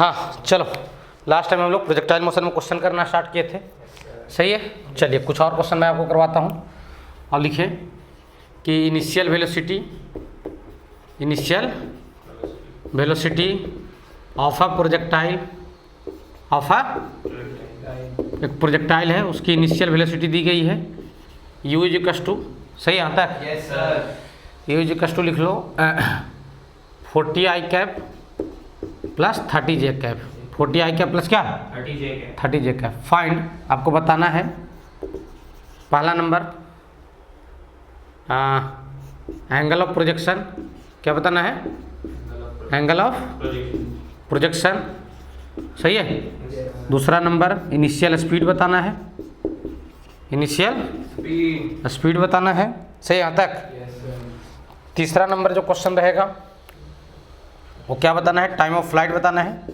हाँ चलो, last time हम लोग प्रोजेक्टाइल मोशन में क्वेश्चन करना स्टार्ट किए थे, सही है। चलिए कुछ और क्वेश्चन मैं आपको करवाता हूँ। और लिखिए कि initial velocity of a projectile, एक प्रोजेक्टाइल है, उसकी इनिशियल वेलोसिटी दी गई है u इज इक्वल टू, सही आता है? Yes sir. u is equal to लिख लो 40 i cap plus 30 j cap, 40 i cap plus क्या 30 j कैप। फाइंड, आपको बताना है पहला नंबर एंगल ऑफ प्रोजेक्शन, क्या बताना है? एंगल ऑफ प्रोजेक्शन, सही है। दूसरा नंबर इनिशियल स्पीड बताना है, इनिशियल स्पीड बताना है, सही यहाँ तक। तीसरा नंबर जो क्वेश्चन रहेगा वो क्या बताना है? टाइम ऑफ फ्लाइट बताना है,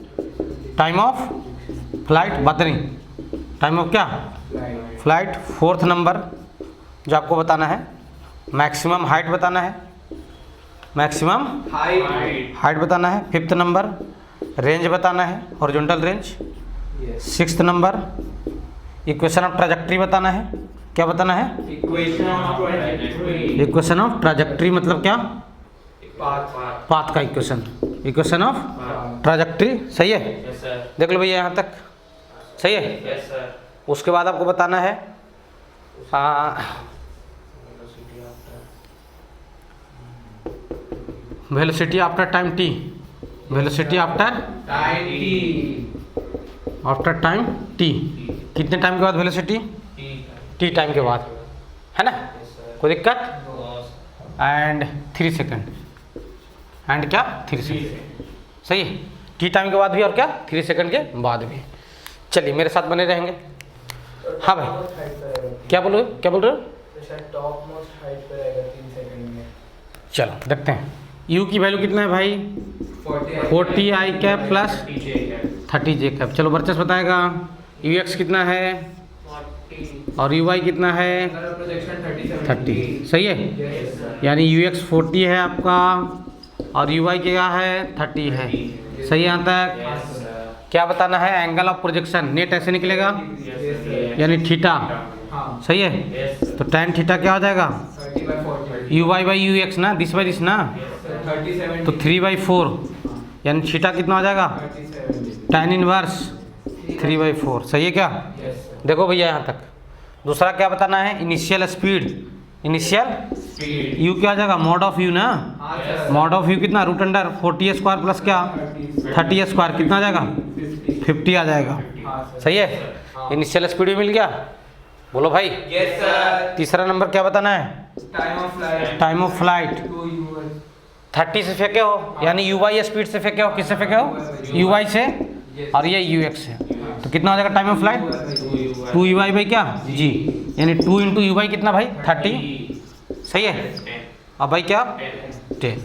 टाइम ऑफ फ्लाइट बतानी, टाइम ऑफ क्या फ्लाइट। फोर्थ नंबर जो आपको बताना है मैक्सिमम हाइट बताना है, मैक्सिमम हाइट बताना है। फिफ्थ नंबर रेंज बताना है, horizontal range. Sixth number equation of trajectory बताना है, क्या बताना है? इक्वेशन ऑफ ट्रैजेक्टरी मतलब क्या? पाथ का इक्वेशन, इक्वेशन ऑफ ट्रैजेक्टरी, सही है। देख लो भैया यहाँ तक, सही है। उसके बाद आपको बताना है velocity after time T, velocity after time T, कितने टाइम के बाद वेलोसिटी? टी टाइम के बाद, है ना? कोई दिक्कत? एंड 3 सेकंड, एंड क्या 3 सेकंड, सही है। टी टाइम के बाद भी और क्या 3 सेकंड के बाद भी। चलिए मेरे साथ बने रहेंगे। हाँ भाई क्या बोल रहे हो, क्या बोल रहे हो? टॉप मोस्ट हाइट पे रहेगा 3 सेकंड में। चलो देखते हैं u की वैल्यू कितना है भाई? 40 i cap plus 30 j cap. चलो वर्चस्व बताएगा। ux कितना है और uy कितना है? 30, सही है। यानी ux 40 है आपका और uy क्या है? 30 है, सही है। यहाँ तक क्या बताना है? एंगल ऑफ प्रोजेक्शन, नेट ऐसे निकलेगा यानी थीटा, सही है। तो tan थीटा क्या हो जाएगा? uy बाई ux ना, दिस बाई दिस ना, तो 3/4 यानी थीटा कितना हो जाएगा? tan इनवर्स 3/4, सही है क्या? देखो भैया यहाँ तक। दूसरा क्या बताना है? इनिशियल स्पीड, इनिशियल u क्या आ जाएगा? मॉड ऑफ u ना, मॉड ऑफ u कितना? रूट अंडर 40 स्क्वायर प्लस क्या 30 स्क्वायर, कितना आ जाएगा? 50 आ जाएगा, सही है। इनिशियल स्पीड भी मिल गया, बोलो भाई। Yes sir. तीसरा नंबर क्या बताना है? टाइम ऑफ फ्लाइट 30 से फेंके हो यानी u बाई स्पीड से फेंके हो, किससे फेंके हो? u बाई से, और ये ux से, तो कितना हो जाएगा time of flight? 2 u by क्या g, यानी 2 इंटू u बाई कितना भाई? 30, सही है। अब भाई क्या 10,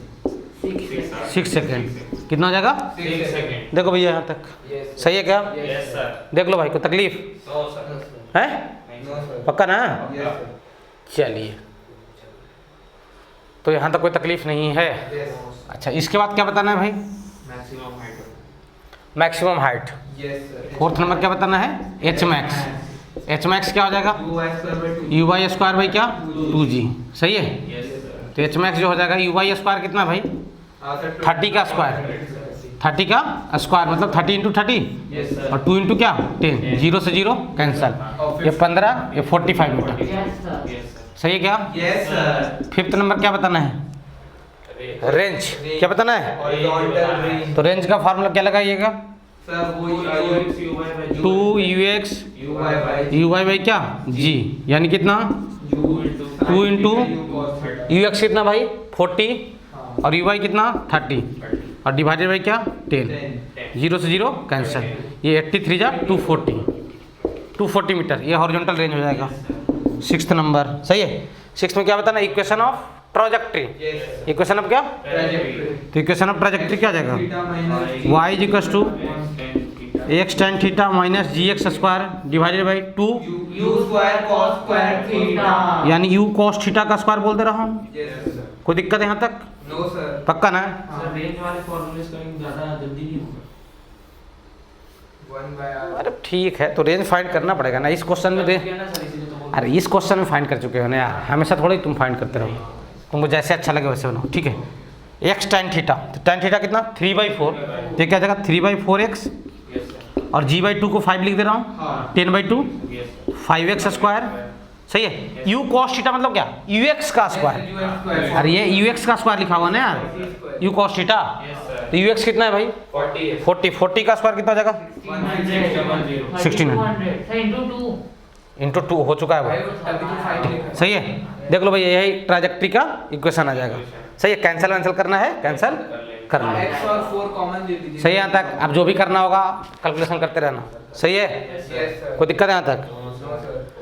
6 सेकेंड, कितना हो जाएगा? 6 सेकंड। देखो भैया यहाँ तक, सही है क्या? देख लो भाई, कोई तकलीफ है? पक्का ना? चलिए, तो यहाँ तक कोई तकलीफ नहीं है। अच्छा, इसके बाद क्या बताना है भाई? Maximum height. फोर्थ नंबर क्या बताना है? एच मैक्स, एच मैक्स क्या हो जाएगा? यू बाई स्क्वायर बाई क्या 2g, सही है। तो एच मैक्स जो हो जाएगा यू बाई स्क्वायर कितना भाई? 30 का स्क्वायर, 30 का स्क्वायर मतलब 30 इंटू 30 और 2 इंटू क्या 10, 0 से 0 कैंसल, ये 15, ये 45 मीटर, सही है क्या? Yes sir. फिफ्थ नंबर क्या बताना है? रेंज, क्या बताना है? तो रेंज का फार्मूला क्या लगाइएगा? सर वो 2ux uy बाई क्या g, यानी कितना 2 इंटू ux कितना भाई 40 और uy कितना 30 और डिवाइडेड बाई क्या 10, 0 से 0 कैंसल, ये 83 जा 240 मीटर, ये हॉरिजॉन्टल रेंज हो जाएगा। सिक्स्थ नंबर, सही है। सिक्स्थ में क्या बताना? Equation of trajectory, equation of क्या? तो इक्वेशन ऑफ ट्रैजेक्टरी क्या आ जाएगा? y is equal to x tan theta minus gx square divided by 2 u square cos square theta, यानी u cos थीटा का स्क्वायर बोल दे रहा हूँ। कोई दिक्कत है यहाँ तक? No sir. पक्का ना? सर रेंज वाले फॉर्मूले का ज़्यादा जल्दी नहीं होगा। 1 by r। अरे ठीक है, तो रेंज फाइंड करना पड़ेगा ना इस क्वेश्चन में। अरे इस क्वेश्चन में फाइंड कर चुके हो ना यार, हमेशा थोड़ा ही तुम फाइंड करते रहो, तुमको जैसे अच्छा लगे वैसे बनाओ, ठीक है। एक्स tan थीटा, तो tan थीटा कितना 3/4, तो क्या जाएगा 3/4x, और g/2 को 5 लिख दे रहा हूँ, 10/2 5x², सही है। u cos थीटा मतलब क्या, ux का स्क्वायर, अरे ये ux का स्क्वायर लिखा हुआ ना यार, u cos थीटा, तो ux कितना है भाई 40 का स्क्वायर कितना हो जाएगा 1600 इंटू 2 हो चुका है वो, सही है। देख लो भाई यही ट्राजेक्ट्री का इक्वेशन आ जाएगा, सही है। कैंसिल वैंसिल करना है, कैंसिल कर लो, x और 4 कॉमन दे दीजिए। सही है। यहाँ तक अब जो भी करना होगा कैलकुलेशन करते रहना, सही है। Yes sir. कोई दिक्कत है यहाँ तक, नो सर।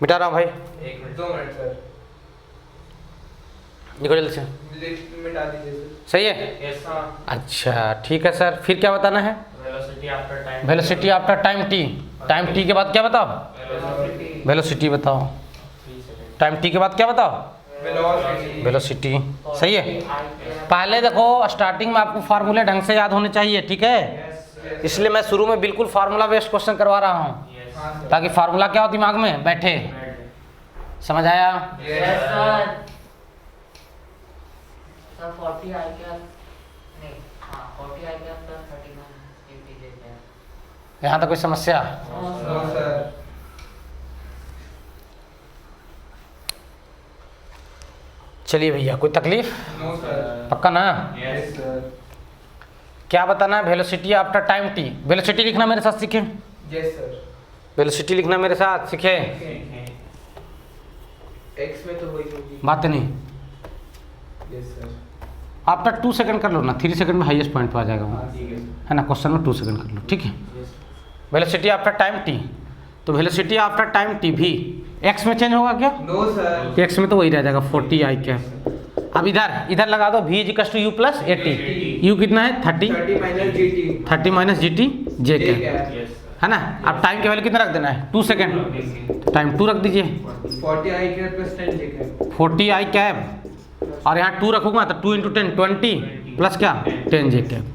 मिटा रहा हूँ भाई, 2 मिनट सर। लिखो जल्दी से, लिस्ट मिटा दीजिए सर। सही है। यस हाँ। अच्छा ठीक है सर, फिर क्या बताना है, velocity after time T, time T के बाद क्या बताओ, वेलोसिटी बताओ, टाइम टी के बाद क्या बताओ, वेलोसिटी, सही है। पहले देखो स्टार्टिंग में आपको फार्मूले ढंग से याद होने चाहिए, ठीक है, इसलिए मैं शुरू में बिल्कुल फार्मूला बेस्ड क्वेश्चन करवा रहा हूँ, ताकि फार्मूला क्या हो दिमाग में बैठे, समझ आया। Yes sir. सर 40 आई क्या नहीं, हाँ 40 आई क्या प्लस 31 टीजे क्या। यहाँ तक कोई समस्या, नो सर। चलिए भैया कोई तकलीफ, नो सर। पक्का ना। Yes sir. क्या बताना है, velocity after time T, velocity लिखना मेरे साथ सीखे, यस सर। वेलोसिटी लिखना मेरे साथ सीखे, x में तो वही होगी। बातें नहीं, यस सर। आफ्टर 2 सेकंड कर लो ना, 3 सेकंड में हाईएस्ट पॉइंट पे आ जाएगा वो, हाँ ठीक है। है ना। क्वेश्चन में 2 सेकंड कर लो, ठीक है। Yes. Velocity after time T, तो वेलोसिटी आफ्टर टाइम टी भी एक्स में चेंज होगा क्या, नो सर। एक्स में तो वही रह जाएगा 40 आई कैप। अब इधर लगा दो v = u + 80, u कितना है 30 30 माइनस gt। 30 - gt j ठीक कैप, है। है ना। अब टाइम की वैल्यू कितना रख देना है 2 सेकंड, टाइम 2 रख दीजिए, 40 i cap plus 10 j cap. 40 I cap, और यहाँ 2 रखूंगा तो 2 × 10 20 प्लस क्या 10 j कैप,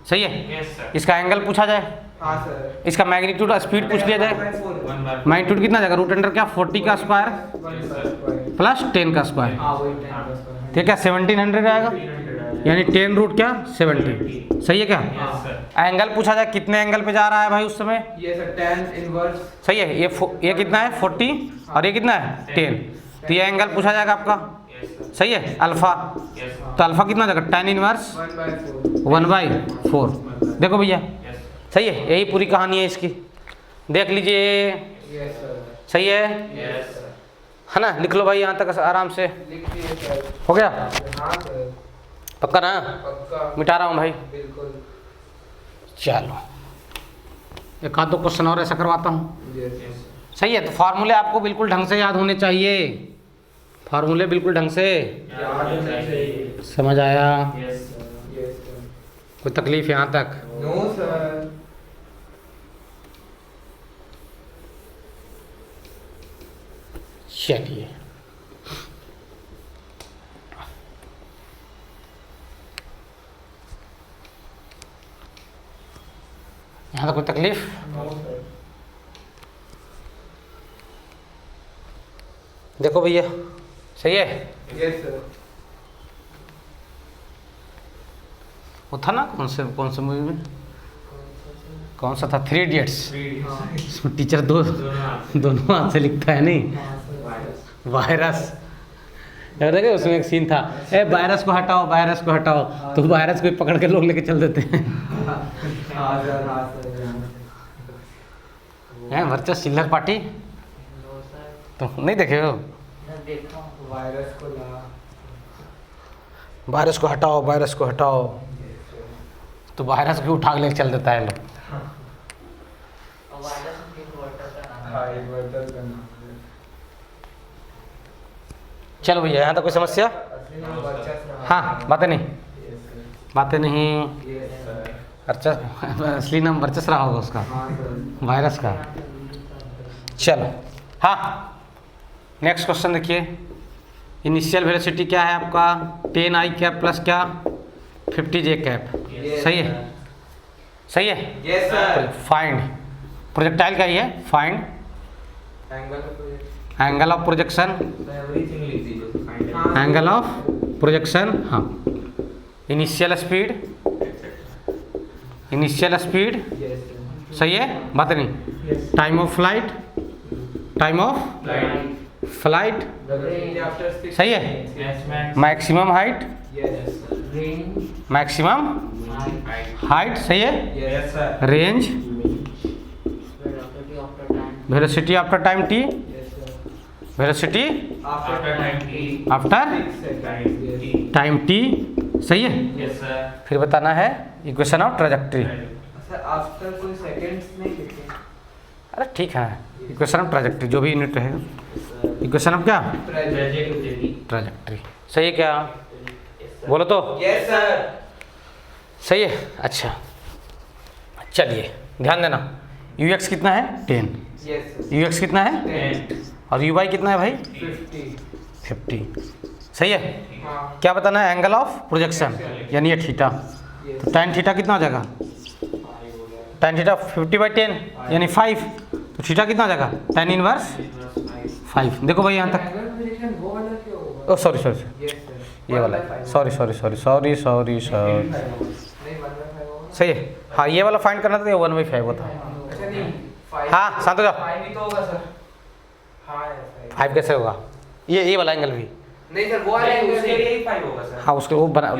सही है। इसका एंगल पूछा जाए, हाँ सर। इसका मैग्नीट्यूड स्पीड पूछ लिया जाए, 1/4। मैग्नीट्यूड कितना जाएगा √ क्या 40 का स्क्वायर 1/2। प्लस 10 का स्क्वायर, हाँ वही 10 का स्क्वायर। ठीक है 1700 आएगा, यानी 10 क्या 70, सही है क्या। एंगल पूछा जाए, कितने एंगल पे जा रहा है भाई उस समय, ये सर tan इनवर्स। सही है। ये कितना है 40 और ये कितना है 10, तो ये एंगल पूछा जाएगा आपका, सही है अल्फा, तो अल्फा कितना जाएगा tan इनवर्स 1/4। 1/4। देखो भैया सही है, यही पूरी कहानी है इसकी, देख लीजिए, यस सर। सही है, यस सर। है ना। लिख लो भाई यहाँ तक आराम से, लिख दिए सर। हो गया हाँ सर। पक्का ना, पक्का। मिटा रहा हूँ भाई। बिल्कुल। चलो एक आध 2 क्वेश्चन और ऐसा करवाता हूँ, यस। सही है। तो फार्मूले आपको बिल्कुल ढंग से याद होने चाहिए, फार्मूले बिल्कुल ढंग से याद होना चाहिए। समझ आया, यस सर। कोई तकलीफ यहाँ तक, नो सर। चलिए यहाँ तक कोई तकलीफ, नो सर। देखो भैया सही है। Yes sir. वो था ना कौन से मूवी में, कौन सा था 3 इडियट्स, इसमें टीचर दोनों हाथ से लिखता है नहीं, वायरस, याद है उसमें एक सीन था, ए वायरस को हटाओ, वायरस को हटाओ, तो वायरस को पकड़ के लोग लेके चल देते हैं। हाँ सर। हाँ सर। हैं वर्चस चिल्लर पार्टी, नो सर, तो नहीं देखे हो, मैं देखा हूँ। वायरस को ला। वायरस को हटाओ, वायरस को हटाओ, तो वायरस को उठा के लेके चल देता है लोग। और वायरस के इन्वर्टर का नाम हाँ है। इन्वर्टर का नाम है। चलो भैया यहाँ तक कोई समस्या, असली नाम वर्चस रहा। हाँ बातें नहीं, यस सर। बातें नहीं, यस सर। वर्चस असली नाम वर्चस रहा होगा उसका, हाँ सर। वायरस का। चलो हाँ नेक्स्ट क्वेश्चन देखिए, इनिशियल वेलोसिटी क्या है आपका 10 आई कैप प्लस क्या 50 जे कैप, Yes, सही है। sir. सही है। Yes sir. फाइंड प्रोजेक्टाइल का ही है, find angle of projection, everything लिख दीजिए। एंगल ऑफ प्रोजेक्शन, हाँ, initial speed, initial speed, yes सही है, बात नहीं, yes. Time of flight, time of flight, after सही है, maximum height, yes range, maximum height, सही है, yes sir. Range, velocity after time, velocity after time T, yes sir. Velocity after time after time T, सही है। Yes sir. फिर बताना है equation of trajectory. Sir after कोई seconds नहीं लिखे। अरे ठीक है, इक्वेशन ऑफ ट्रेजेक्ट्री जो भी यूनिट रहेगा, इक्वेशन ऑफ क्या, ट्रेजेक्ट्री, सही है क्या, बोलो तो, यस सर। सही है। अच्छा चलिए ध्यान देना, यू एक्स कितना है 10, यस सर। यू एक्स कितना है 10 और यू वाई कितना है भाई 50। 50, सही है। हाँ क्या बताना है, एंगल ऑफ प्रोजेक्शन, यानी ये थीटा, यस। तो tan थीटा कितना हो जाएगा, tan थीटा 50/10 यानी 5, तो थीटा कितना हो जाएगा tan इनवर्स 5। देखो भाई यहाँ तक, एंगल पोजीशन वो वाला क्यों होगा? ओ सॉरी सॉरी, यस सर। ये वाला है, sorry sorry sorry sorry sorry sorry, नहीं 1/5 होगा। सही है। हाँ ये वाला फाइंड करना था, ये 1/5 होता, अच्छा नहीं 5। हाँ शांत हो जाओ, 5 ही तो होगा सर। हाँ यस 5 कैसे होगा, ये वाला एंगल भी, नहीं सर वो वाला एंगल उसके लिए ही 5 होगा सर। हाँ उसके वो बना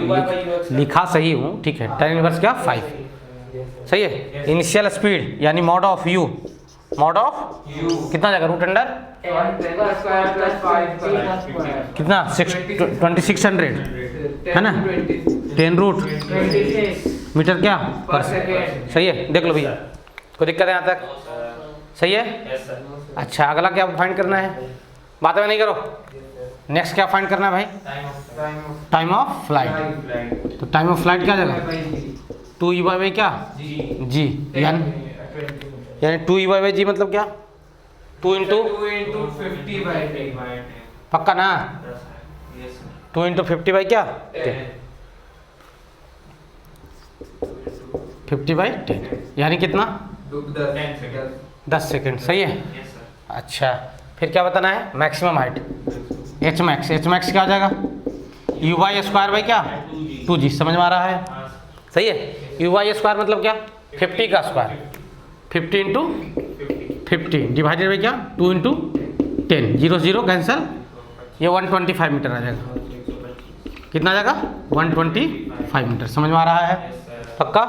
लिखा सही हूँ, ठीक है, tan इनवर्स क्या 5, सही है। इनिशियल स्पीड यानी mod of U, mod of U कितना जाएगा, root under 10 square plus 5 square कितना 2600 है ना, 10 रूट 26 मीटर क्या पर सेकेंड। सही है। देख लो भैया, कोई दिक्कत है यहाँ तक, सही है। अच्छा अगला क्या फाइंड करना है, बात में नहीं करो, नेक्स्ट क्या फाइंड करना है भाई, टाइम ऑफ फ्लाइट, तो टाइम ऑफ फ्लाइट क्या जाएगा 2 क्या जी, यानी 2 मतलब क्या 2 इंटू 50/10 पक्का ना, 2 इंटू 50 क्या 50/10 यानी कितना 10 सेकेंड, सही है। अच्छा फिर क्या बताना है, मैक्सिमम हाइट एच मैक्स क्या हो जाएगा यू वाई स्क्वायर बाई क्या 2g, समझ में आ रहा है, सही है। यू वाई स्क्वायर मतलब क्या 50 का स्क्वायर, 50 इंटू 50 डिवाइडेड बाई क्या 2 इंटू 10, 0 0 कैंसिल, ये 125 मीटर आ जाएगा, कितना आ जाएगा 125 मीटर, समझ में आ रहा है पक्का।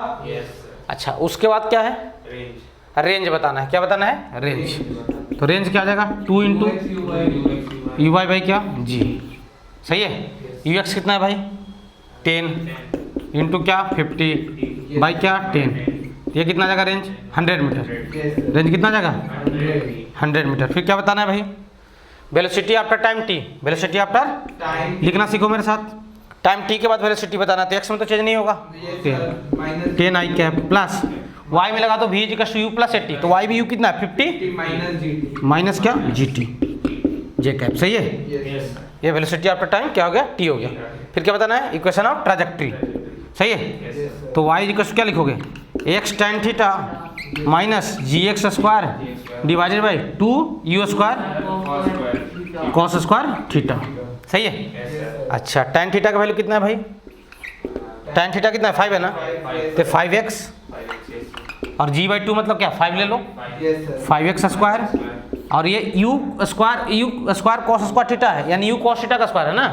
अच्छा उसके बाद क्या है, रेंज बताना है, क्या बताना है रेंज, तो रेंज क्या आ जाएगा 2 इंटू यू वाई बाई क्या जी, सही है। यू एक्स कितना है भाई 10 इंटू क्या 50 बाई क्या 10, ये कितना जाएगा रेंज 100 मीटर, रेंज कितना जाएगा 100 मीटर। फिर क्या बताना है भाई, velocity after time T, velocity after लिखना सीखो मेरे साथ, टाइम टी के बाद वेलोसिटी बताना, तो एक्स में तो चेंज नहीं होगा, 10 आई कैप प्लस वाई में लगा तो V equal to U plus 80, तो वाई भी यू कितना है 50 माइनस क्या जी टी जे कैप, सही है। ये वेलोसिटी आफ्टर टाइम क्या हो गया टी हो गया। फिर क्या बताना है, इक्वेशन ऑफ ट्रैजेक्टरी, सही है। तो वाई इक्वल टू क्या लिखोगे X tan theta minus ji x square divided by 2 U square cos square theta, सही है। अच्छा tan थीटा का वैल्यू कितना है भाई, tan थीटा कितना है 5 है ना, तो 5x और g/2 मतलब क्या 5 ले लो, 5x स्क्वायर और ये u square cos square theta है, यानी u कॉस थीटा का स्क्वायर है ना,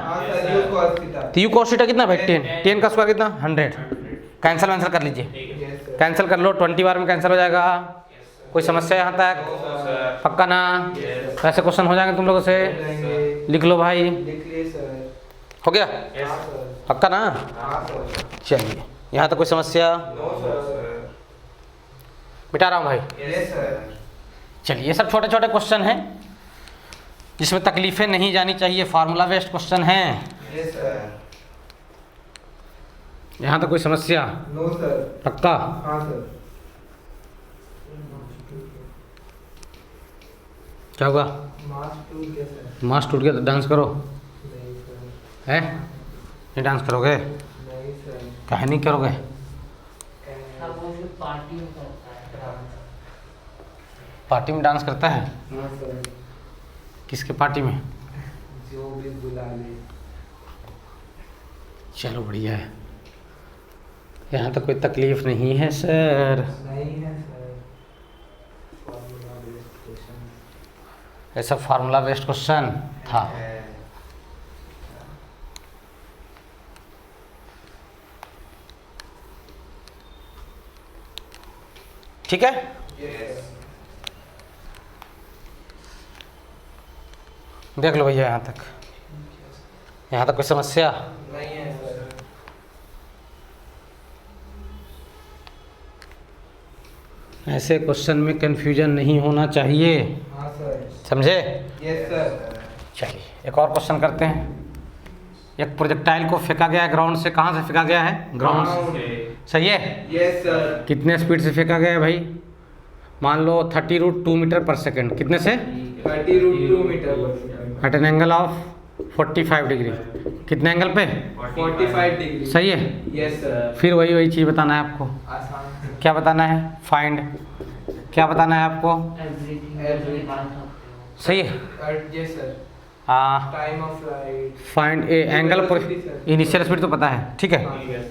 तो u कॉस थीटा कितना भाई 10 का स्क्वायर कितना 100, कैंसिल वैंसिल कर लीजिए, कैंसिल कर लो 20 बार में कैंसिल हो जाएगा। कोई समस्या यहाँ तक पक्का ना, ऐसे क्वेश्चन हो जाएंगे तुम लोगों से, लिख लो भाई, हो गया पक्का ना। चलिए यहाँ तक कोई समस्या, मिटा रहा हूँ भाई। चलिए ये सब छोटे छोटे क्वेश्चन हैं जिसमें तकलीफें नहीं जानी चाहिए, फार्मूला बेस्ड क्वेश्चन हैं। यहाँ तक कोई समस्या पक्का, क्या हुआ मास टूट गया तो डांस करो, है नहीं डांस करोगे, कहे नहीं करोगे, पार्टी में करता है। पार्टी में डांस करता है? हाँ सर, किसके पार्टी में? जो भी बुला ले। चलो बढ़िया है, यहाँ तो कोई तकलीफ नहीं है सर। नहीं है सर, फॉर्मूला बेस्ड क्वेश्चन ऐसा फार्मूला बेस्ड क्वेश्चन था। है। ठीक है, यस देख लो भैया यहाँ तक कोई समस्या? नहीं है सर। ऐसे क्वेश्चन में कंफ्यूजन नहीं होना चाहिए, हाँ सर। समझे? Yes sir. चलिए एक और क्वेश्चन करते हैं। एक प्रोजेक्टाइल को फेंका गया है ग्राउंड से। कहाँ से फेंका गया है? ग्राउंड से। सही है? Yes sir. कितने स्पीड से फेंका गया है भाई? मान लो 30√2 मीटर पर सेकंड। कितने से? 30√2 metre per second. At an angle of 45 degree. कितने एंगल पे? 45 डिग्री। सही है? Yes sir. फिर वही चीज़ बताना है आपको। आसान। क्या बताना है? फाइंड। क्या बताना है आपको? एवरीथिंग। सही है? Yes sir. हाँ, time of flight. Find a angle पर Velocity, sir. इनिशियल स्पीड तो पता है, ठीक है? हाँ सर।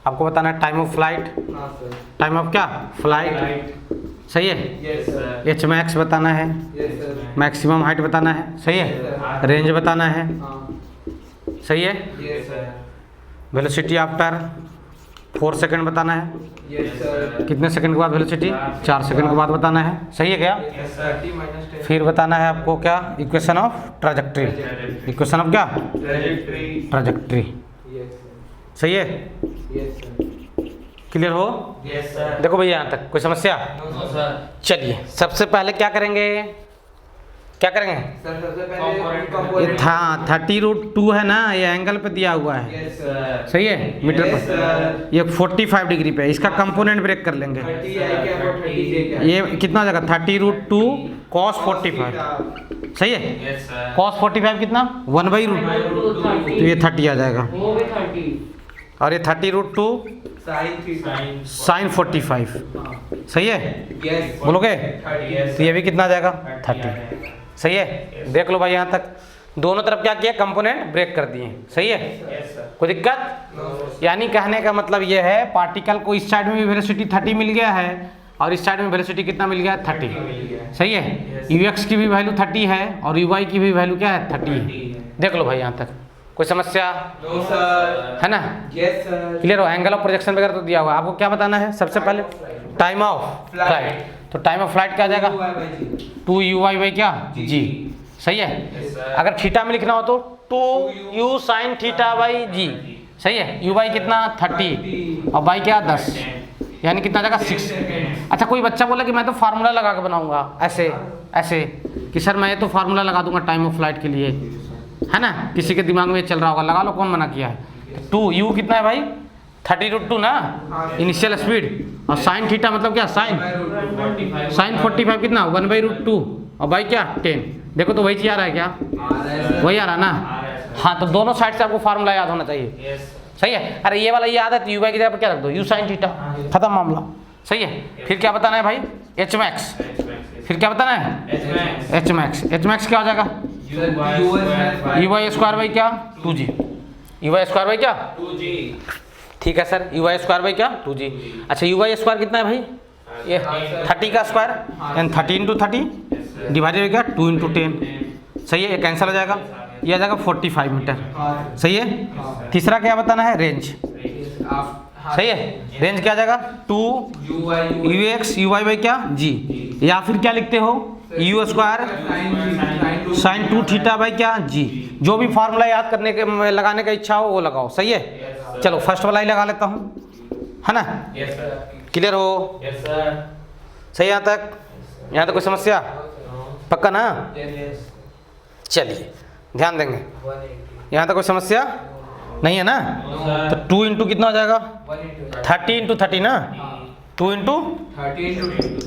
आपको बताना है टाइम ऑफ फ्लाइट। हाँ सर। टाइम ऑफ क्या? फ्लाइट। सही है? Yes sir. एच मैक्स बताना है। Yes sir. मैक्सिमम हाइट बताना है। सही है? रेंज बताना है। हाँ। सही है? Yes sir. Velocity after 4 second बताना है। Yes sir. कितने सेकंड के बाद वेलोसिटी? 4 सेकंड के बाद बताना है। सही है क्या? Yes sir. 30 - 10। फिर बताना है आपको क्या? Equation of trajectory. Equation of क्या? ट्राजेक्ट्री। Yes sir. सही है? Yes sir. क्लियर हो? Yes sir. देखो भैया यहाँ तक कोई समस्या? No sir. चलिए सबसे पहले क्या करेंगे? क्या करेंगे? सर सबसे पहले ये कंपोनेंट। था 30√2 है ना, ये एंगल पे दिया हुआ है। Yes sir. सही है? मीटर Yes, पर। sir. ये 45 डिग्री पे है। इसका कंपोनेंट ब्रेक कर लेंगे। 30 आई क्या और 30 जे क्या? ये कितना हो जाएगा? 30√2 cos 45। सही है? Yes sir. cos 45 कितना? 1/√2। तो ये 30 आ जाएगा। वो भी 30। और ये 30√2 साइन थीटा। sin 45। सही है? यस। बोलोगे? 30। तो ये भी कितना आ जाएगा? 30। सही है? देख लो भाई यहाँ तक दोनों तरफ क्या किया? कंपोनेंट ब्रेक कर दिए। सही है? Yes sir. कोई दिक्कत? यानी कहने का मतलब ये है पार्टिकल को इस साइड में भी वेलोसिटी 30 मिल गया है और इस साइड में वेलोसिटी कितना मिल गया? 30। सही है? ux की भी वैल्यू 30 है और uy की भी वैल्यू क्या है? 30। देख लो भाई यहाँ तक कोई समस्या नो सर। है ना? Yes sir. क्लियर हो? एंगल ऑफ प्रोजेक्शन वगैरह तो दिया हुआ है। आपको क्या बताना है सबसे पहले? Time of flight. तो टाइम ऑफ फ्लाइट क्या आ जाएगा? 2uy बाई क्या? g। सही है? Yes sir. अगर थीटा में लिखना हो तो 2u sin theta by g। सही है? uy कितना? 30 और बाई क्या? 10। यानी कितना आ जाएगा? 6। अच्छा कोई बच्चा बोला कि मैं तो फार्मूला लगा के बनाऊंगा ऐसे ऐसे कि सर मैं तो फार्मूला लगा दूंगा टाइम ऑफ फ्लाइट के लिए, है ना? किसी के दिमाग में ये चल रहा होगा, लगा लो, कौन मना किया है? 2u कितना है भाई? 30√2 ना इनिशियल स्पीड, और साइन थीटा मतलब क्या? साइन 45 कितना? 1/√2 और बाई क्या? 10। देखो तो वही चीज आ रहा है क्या? वही आ रहा ना? हाँ, तो दोनों साइड से आपको फार्मूला याद होना चाहिए। सही है? अरे ये वाला याद है तो यूवाई की जगह पर क्या रख दो? यू साइन थीटा, खत्म मामला। सही है? फिर क्या बताना है भाई? H max. फिर क्या बताना है? H max. एच मैक्स क्या हो जाएगा? यू वाई स्क्वायर बाई क्या? 2g। You Y square by क्या? 2g। ठीक है sir, U Y square by क्या? 2g। अच्छा यू वाई स्क्वायर कितना है भाई? ये 30 का स्क्वायर यानी 30 × 30 डिवाइडेड क्या? 2 × 10। सही है? ये कैंसिल हो जाएगा, ये आ जाएगा 45 मीटर। सही है? तीसरा क्या बताना है? रेंज। सही है? रेंज क्या आ जाएगा? 2ux uy बाई क्या? g। या फिर क्या लिखते हो? You square sine 2 theta by क्या? g। जो भी फार्मूला याद करने के लगाने का इच्छा हो वो लगाओ। सही है? चलो फर्स्ट वाला ही लगा लेता हूँ, है ना? क्लियर हो? सही यहाँ तक? यहाँ तक कोई समस्या? पक्का ना? चलिए ध्यान देंगे। यहाँ तक कोई समस्या नहीं है ना? तो 2 × कितना हो जाएगा? 30 × 30 ना? 2 ×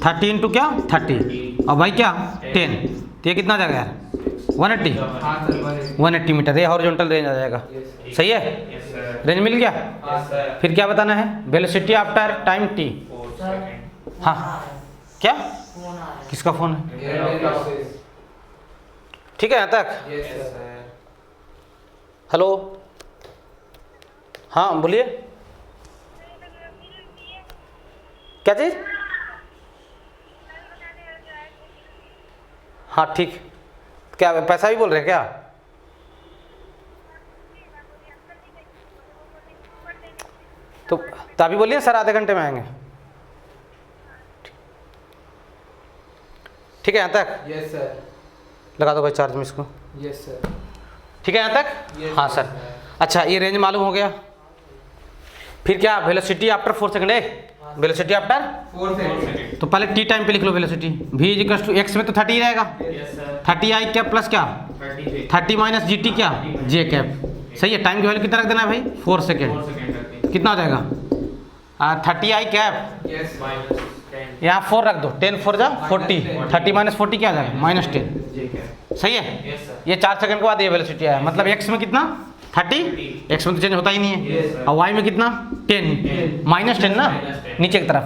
30 × क्या? 30 और भाई क्या? 10। तो ये कितना आ जाएगा यार? 180 मीटर। ये हॉरिजॉन्टल रेंज आ जाएगा। सही है? रेंज मिल गया? फिर क्या बताना है? Velocity after time t। Sir हाँ। क्या फोन आ रहा है। किसका फ़ोन है? Airtel office. ठीक है यहाँ तक। Yes sir. हेलो, हाँ बोलिए, क्या चीज़? हाँ ठीक, क्या पैसा भी बोल रहे हैं क्या? तो अभी बोलिए सर, आधे घंटे में आएंगे। ठीक है यहाँ तक, Yes sir. लगा दो भाई चार्ज में इसको। Yes sir. ठीक है यहाँ तक। Yes, हाँ sir. सर। अच्छा, ये रेंज मालूम हो गया। फिर क्या, वेलोसिटी आफ्टर 4 सेकंड है, वेलोसिटी आफ्टर 4 seconds. तो पहले टी टाइम पे लिख लो velocity. v equal to X में तो 30 ही रहेगा, 30 आई कैप प्लस क्या 30 माइनस जी टी क्या जे कैप। सही है, टाइम की वैल्यू कितना रख देना है भाई 4 सेकेंड। कितना हो जाएगा 30 आई कैप, यहाँ 4 रख दो, 10 4 जा 40, 30 माइनस 40 क्या आ जाएगा -10। सही है, ये 4 सेकंड के बाद ये वेलोसिटी आया, मतलब x में कितना 30, x में तो चेंज होता ही नहीं है, और y में कितना 10 -10 ना नीचे की तरफ।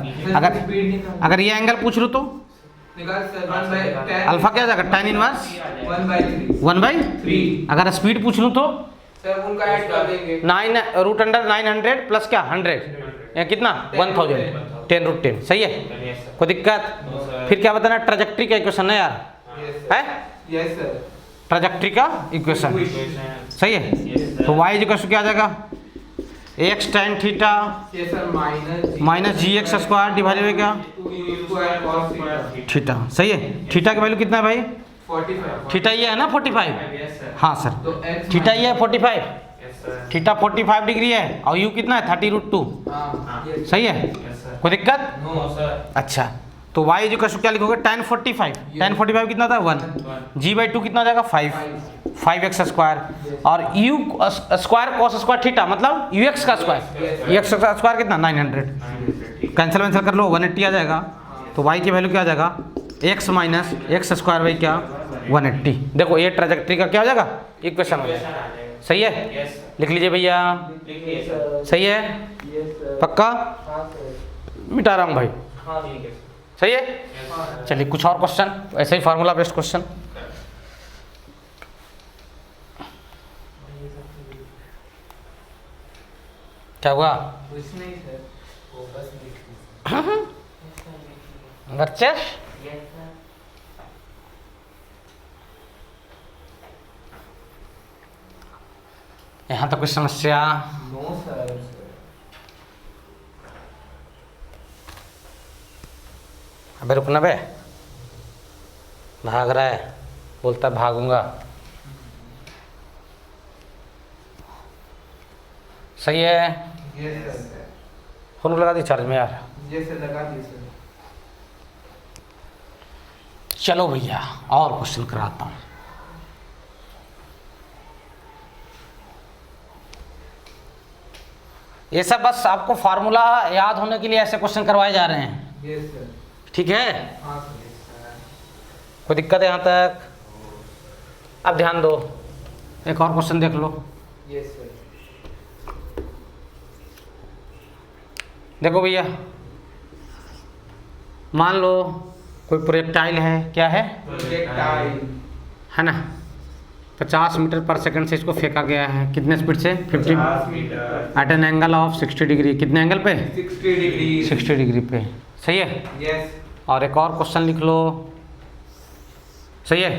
अगर ये एंगल पूछ लो तो निकाल सर 1/10. अल्फा क्या हो जाएगा tan इनवर्स 1/3. 1/3। अगर स्पीड पूछ लूँ तो सर उनका ऐड कर देंगे. 900 प्लस क्या 100, या कितना 1000, 10 रूट 10। सही है, कोई दिक्कत? फिर क्या बताना, ट्रेजेक्ट्री का इक्वेशन है यार, है Yes sir. ट्रेजेक्ट्री का इक्वेशन। सही है, तो y इक्वल टू क्या आ जाएगा x tan theta Yes sir. Minus ji x square divided by क्या 2u square cos theta. Theta. सही है, थीटा की वैल्यू कितना है भाई 45. थीटा ये है ना 45। हाँ सर, तो x थीटा ये है 45, थीटा 45 डिग्री है, और u कितना है 30√2। हाँ. Yes. सही है, कोई दिक्कत? No sir. अच्छा, तो y इक्वल टू क्या लिखोगे tan 45, tan 45 कितना था 1, g/2 कितना हो जाएगा 5x स्क्वायर, और u square cos square theta मतलब ux का स्क्वायर, ux का स्क्वायर कितना 900। कैंसिल वैंसिल कर लो 180 आ जाएगा, तो y की वैल्यू क्या आ जाएगा x minus x square by क्या 180। देखो ये ट्रेजेक्ट्री का क्या हो जाएगा इक्वेशन हो जाएगा। सही है, लिख लीजिए भैया। सही है, पक्का मिटा रहा हूँ भाई। सही है, चलिए कुछ और क्वेश्चन, ऐसे ही फार्मूला बेस्ड क्वेश्चन। क्या हुआ कुछ नहीं सर, वो बस लिख बच्चे? Yes sir. यहाँ तो कोई समस्या? No sir. अबे रुकना बे, भाग रहा है, बोलता है भागूंगा। सही है, यस सर. फोन लगा दी चार्ज में यार। ये सर लगा दी सर. चलो भैया और क्वेश्चन कराता हूँ। ये सब बस आपको फार्मूला याद होने के लिए ऐसे क्वेश्चन करवाए जा रहे हैं। Yes sir. ठीक है, हाँ सर. कोई दिक्कत है यहाँ तक? अब ध्यान दो, एक और क्वेश्चन देख लो। Yes sir. देखो भैया, मान लो कोई प्रोजेक्टाइल है, क्या है प्रोजेक्टाइल है ना, 50 मीटर पर सेकंड से इसको फेंका गया है, कितने स्पीड से 50 metre at an angle of 60 degree. कितने एंगल पे 60 डिग्री. 60 डिग्री पे। सही है, यस. और एक और क्वेश्चन लिख लो। सही है,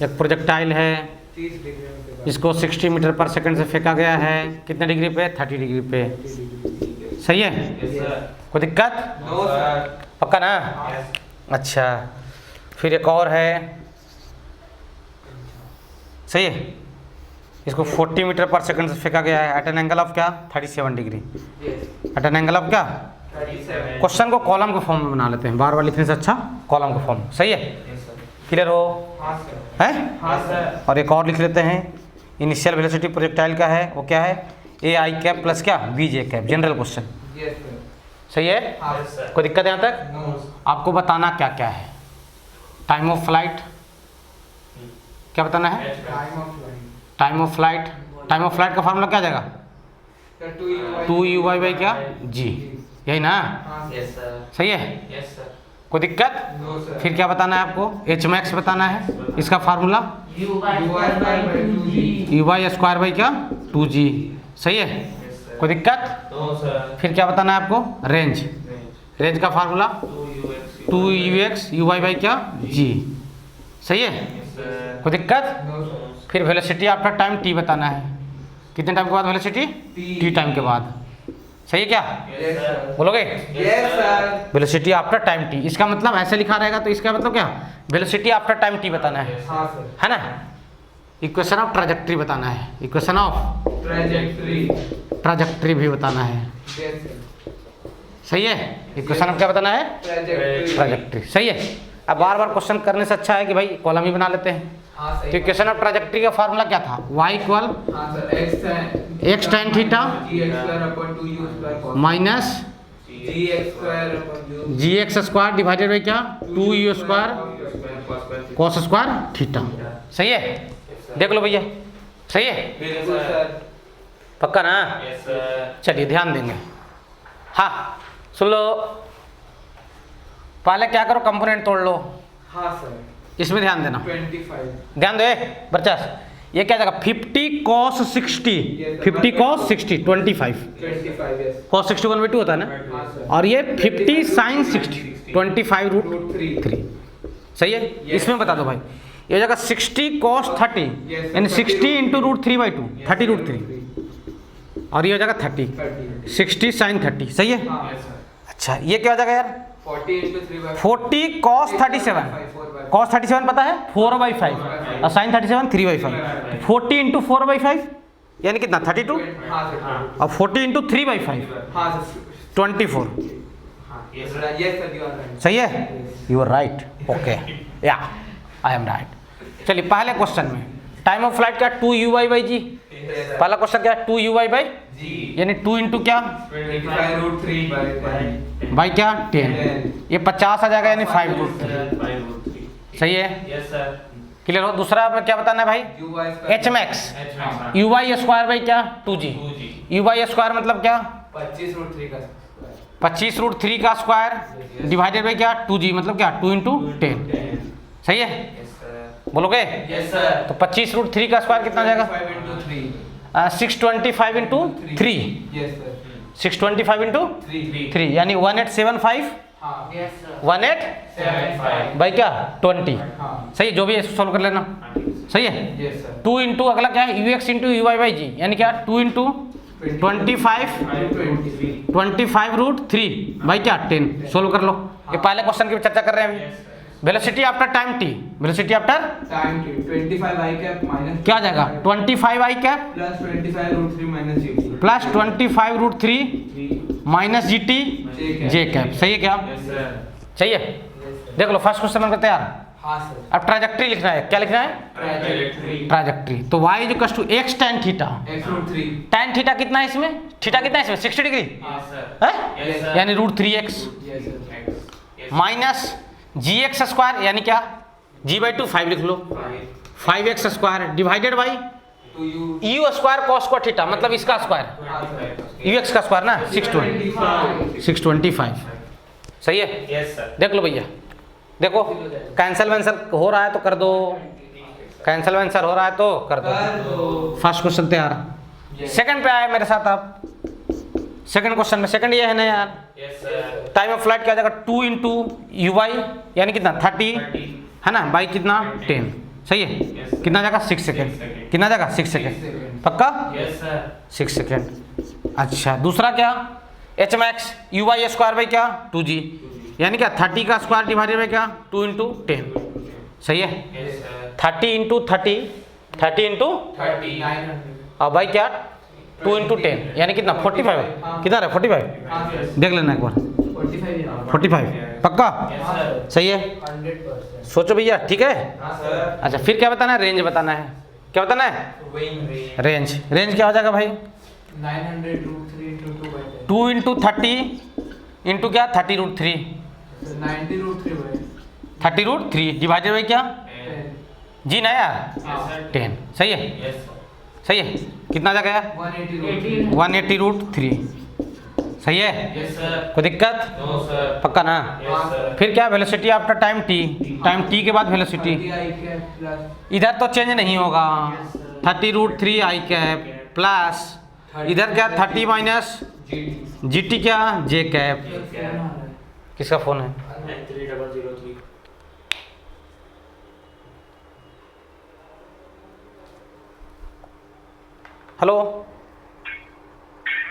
एक प्रोजेक्टाइल है 30 डिग्री में इसको 60 मीटर पर सेकंड से फेंका गया है, कितने डिग्री पे 30 डिग्री पे। सही है, यस सर. कोई दिक्कत? No sir. पक्का ना? यस. अच्छा, फिर एक और है। सही है, इसको 40 मीटर पर सेकंड से फेंका गया है एट एन एंगल ऑफ क्या 37 degree. Yes. At an angle of क्या, 37. क्वेश्चन को कॉलम के फॉर्म में बना लेते हैं, बार बार लिखने से अच्छा कॉलम के फॉर्म। सही है, यस सर. क्लियर हो? हाँ सर. है? हाँ सर. और एक और लिख लेते हैं, इनिशियल वेलोसिटी प्रोजेक्टाइल का है, वो क्या है ए आई कैप प्लस क्या B J cap, general question. Yes sir. सही है, हाँ सर. कोई दिक्कत है यहाँ तक? नो. आपको बताना क्या क्या है, टाइम ऑफ फ्लाइट क्या बताना है, time of flight. Time of flight, time of flight का फार्मूला क्या आ जाएगा सर 2u 2u बाई क्या जी। यही ना? हाँ Yes sir. सही है? Yes sir. कोई दिक्कत? नो सर फिर क्या बताना है आपको? एच मैक्स बताना है। इसका formula U by UI by 2G you Y square by क्या? 2G। सही है? Yes sir. कोई दिक्कत? No sir. फिर क्या बताना है आपको? रेंज। रेंज का formula 2ux U Y by क्या? G। सही है? Yes sir. कोई दिक्कत? नो सर फिर वेलोसिटी आफ्टर टाइम t बताना है। कितने टाइम के बाद वेलोसिटी? t टाइम के बाद। सही है क्या? यस सर बोलोगे? Yes sir velocity after time t। इसका मतलब ऐसे लिखा रहेगा तो इसका मतलब क्या? वेलोसिटी आफ्टर टाइम t बताना है। हाँ सर है ना? इक्वेशन ऑफ ट्राजेक्ट्री बताना है। इक्वेशन ऑफ ट्रैजेक्टरी ट्राजेक्ट्री भी बताना है। यस सर सही है? इक्वेशन ऑफ क्या बताना है? Trajectory trajectory. सही है? अब बार बार क्वेश्चन करने से अच्छा है कि भाई कॉलम ही बना लेते हैं। हाँ तो सही इक्वेशन ऑफ ट्राजेक्ट्री का फार्मूला क्या था? y इक्वल हाँ sir x tan theta gx square upon 2u square cos minus gx square upon u G x square divided by क्या? 2u square cos square theta. सही है? देख लो भैया। सही है? बिल्कुल सर पक्का ना? Yes sir. चलिए ध्यान देंगे। हाँ सुन लो, पहले क्या करो, कंपोनेंट तोड़ लो। हाँ सर इसमें ध्यान देना। 25 ध्यान दो बच्चा। ये क्या जाएगा? 50 cos 60 50 cos 60 25 25 यस cos 60 1/2 होता है ना? हाँ सर और ये 50 sin 60 25 रूट रूट 3 3। सही है? इसमें बता दो भाई। ये हो जाएगा 60 cos 30 Yes, यानी 60 30 इंटू रूट 3/2 30 रूट 3 और ये हो जाएगा 30 30 60 sin 30। सही है? हाँ अच्छा ये क्या हो जाएगा यार? 40 into 3 by 40 cos 37 cos 37 पता है? 4/5 और sin 37 3/5 40 इंटू 4/5 यानी कितना? 32 हाँ सर और 40 इंटू 3/5 हाँ sir 24। Yes sir you are right सही है? You are right. ओके या आई एम राइट। चलिए पहले क्वेश्चन में टाइम ऑफ फ्लाइट क्या? 2u बाई जी। पहला क्वेश्चन क्या है? 2u बाई यानी 2 इंटू क्या? 25 रूट 3 by 10 बाई क्या? 10। ये 50 आ जाएगा यानी 5 रूट 3। सही है? Yes sir. क्लियर हो? दूसरा में क्या बताना है भाई? u y square H max H max. U Y square by क्या? 2g। 2G. You Y square मतलब क्या? 25 रूट 3 का 25 रूट 3 का स्क्वायर डिवाइडेड बाई क्या? 2g मतलब क्या? 2 इंटू 10। सही है? Yes sir. बोलोगे? यस सर तो 25 रूट 3 का स्क्वायर कितना आ जाएगा? 5 into 3 625 into 3 yes sir 625 into 3 3 यानी 1875 हाँ Yes sir. 18 बाई क्या? 20। हाँ सही है? जो भी है सॉल्व कर लेना। सही है? यस सर 2 इंटू अगला क्या है? U X into U Y by G यानी क्या? 2 इंटू 25 रूट 3 बाई क्या? 10। सोल्व कर लो। ये पहले क्वेश्चन की चर्चा कर रहे हैं अभी। Velocity after time t velocity after time 25 i cap minus क्या आ जाएगा? 25 i cap plus 25 root 3 minus gt plus 25 root 3 minus G T J cap. सही है क्या? Yes sir. सही है? देख लो फर्स्ट क्वेश्चन बनकर तैयार। हाँ सर अब ट्राजेक्ट्री लिखना है। क्या लिखना है? Trajectory. ट्राजेक्ट्री। तो y equals to x tan theta. x root 3 tan theta कितना है इसमें? थीटा कितना है इसमें? 60 डिग्री Yes sir. है? Yes sir. यानी root 3x yes sir Yes. Minus जी एक्स स्क्वायर यानी क्या? g/2 5 लिख लो। 5x square divided by two U U square cos square theta मतलब इसका स्क्वायर हाँ सर यू एक्स का स्क्वायर ना 625। सही है? Yes sir. देख लो भैया। देखो कैंसल वैंसल हो रहा है तो कर दो, कैंसल वैंसल हो रहा है तो कर दो। कर दो फर्स्ट क्वेश्चन तैयार। सेकंड पे आए मेरे साथ आप। सेकंड क्वेश्चन में सेकंड ये है ना यार, Yes sir. Time of flight क्या आ जाएगा? 2 इंटू यू वाई यानी कितना? 30 है ना, बाई कितना? 10। सही है? Yes. कितना आ जाएगा? 6 सेकेंड। कितना आ जाएगा? 6 सेकेंड। पक्का? Yes sir. 6 सेकेंड। अच्छा दूसरा क्या? H max U Y square by क्या? 2g यानी क्या? 30 का स्क्वायर डिवाइडेड बाई क्या? 2 इंटू 10। सही है? Yes sir. 30 इंटू 30 30 इंटू 3900 और बाई क्या? 2 इंटू 10 यानी कितना? 45। कितना रहा? 45। हाँ सर देख लेना एक बार। 45 45 पक्का? Yes sir. सही है? 100% सोचो भैया। ठीक है? हाँ सर अच्छा फिर क्या बताना है? रेंज बताना है। क्या बताना है? wing range. रेंज क्या हो जाएगा भाई? 900 root 3 into 2 by 10 2 into 30 into क्या? 30 root 3 so 90 root 3 by 30 root 3 divided by क्या? 10 जी ना यार? Yes sir. 10। सही है? Yes sir. सही है? कितना आ जाएगा यार? 180 रूट 180 रूट 3। सही है? Yes, sir. कोई दिक्कत? No, sir. पक्का ना? Yes, sir. फिर क्या velocity after time T, time T के बाद वेलोसिटी 30 I cap plus इधर तो चेंज नहीं होगा, Yes, sir. 30√3 आई कैप प्लस इधर क्या 30 माइनस GT. जी टी क्या जे कैप। किसका फ़ोन है? 3003. हेलो,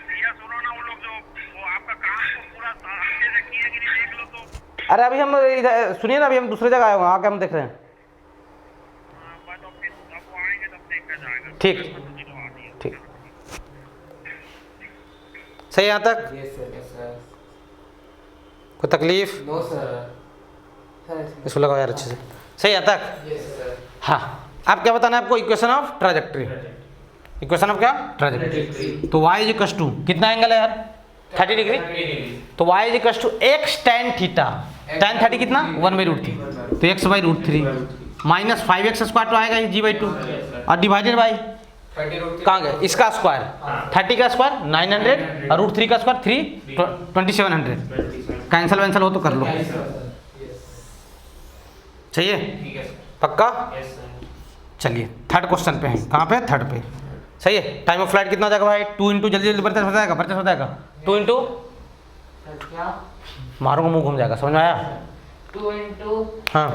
भैया सुनो ना, वो लोग जो वो आपका काम तो पूरा अच्छे से किए कि नहीं देख लो तो। अरे अभी हम इधर सुनिए ना, अभी हम दूसरी जगह आए हुए हैं, आके हम देख रहे हैं। बस अब फिर अब वो आएंगे तब देखा जाएगा। ठीक ठीक, सही यहाँ तक? Yes, sir. Yes, sir. कोई तकलीफ? No, sir. इसको लगाओ यार अच्छे से, सही यहाँ तक? Yes, sir. हाँ, आप क्या बताना है आपको? Equation of trajectory, equation of क्या? ट्राजेक्ट्री। तो y इक्वल्स टू कितना एंगल है यार? 30 डिग्री। तो y equals to x tan theta, tan 30 कितना? 1/√3, तो x/√3 माइनस 5x स्क्वायर तो आएगा ये g/2 और डिवाइडेड बाई 30√3. कहाँ गए? इसका स्क्वायर 30 का स्क्वायर 900 और √3 का स्क्वायर 2700। कैंसिल वैंसिल हो तो कर लो, Yes, sir. Yes. सही है? ठीक है sir. पक्का? Yes, sir. चलिए थर्ड क्वेश्चन पे हैं। कहाँ पे? थर्ड पे। सही है? टाइम ऑफ फ्लाइट कितना हो जाएगा भाई? 2 इंटू, जल्दी जल्दी परचेस बताएगा, परचेस बताएगा। 2 इंटू सर क्या? मारूंगा मुंह घूम जाएगा, समझ में आया? 2 into हाँ।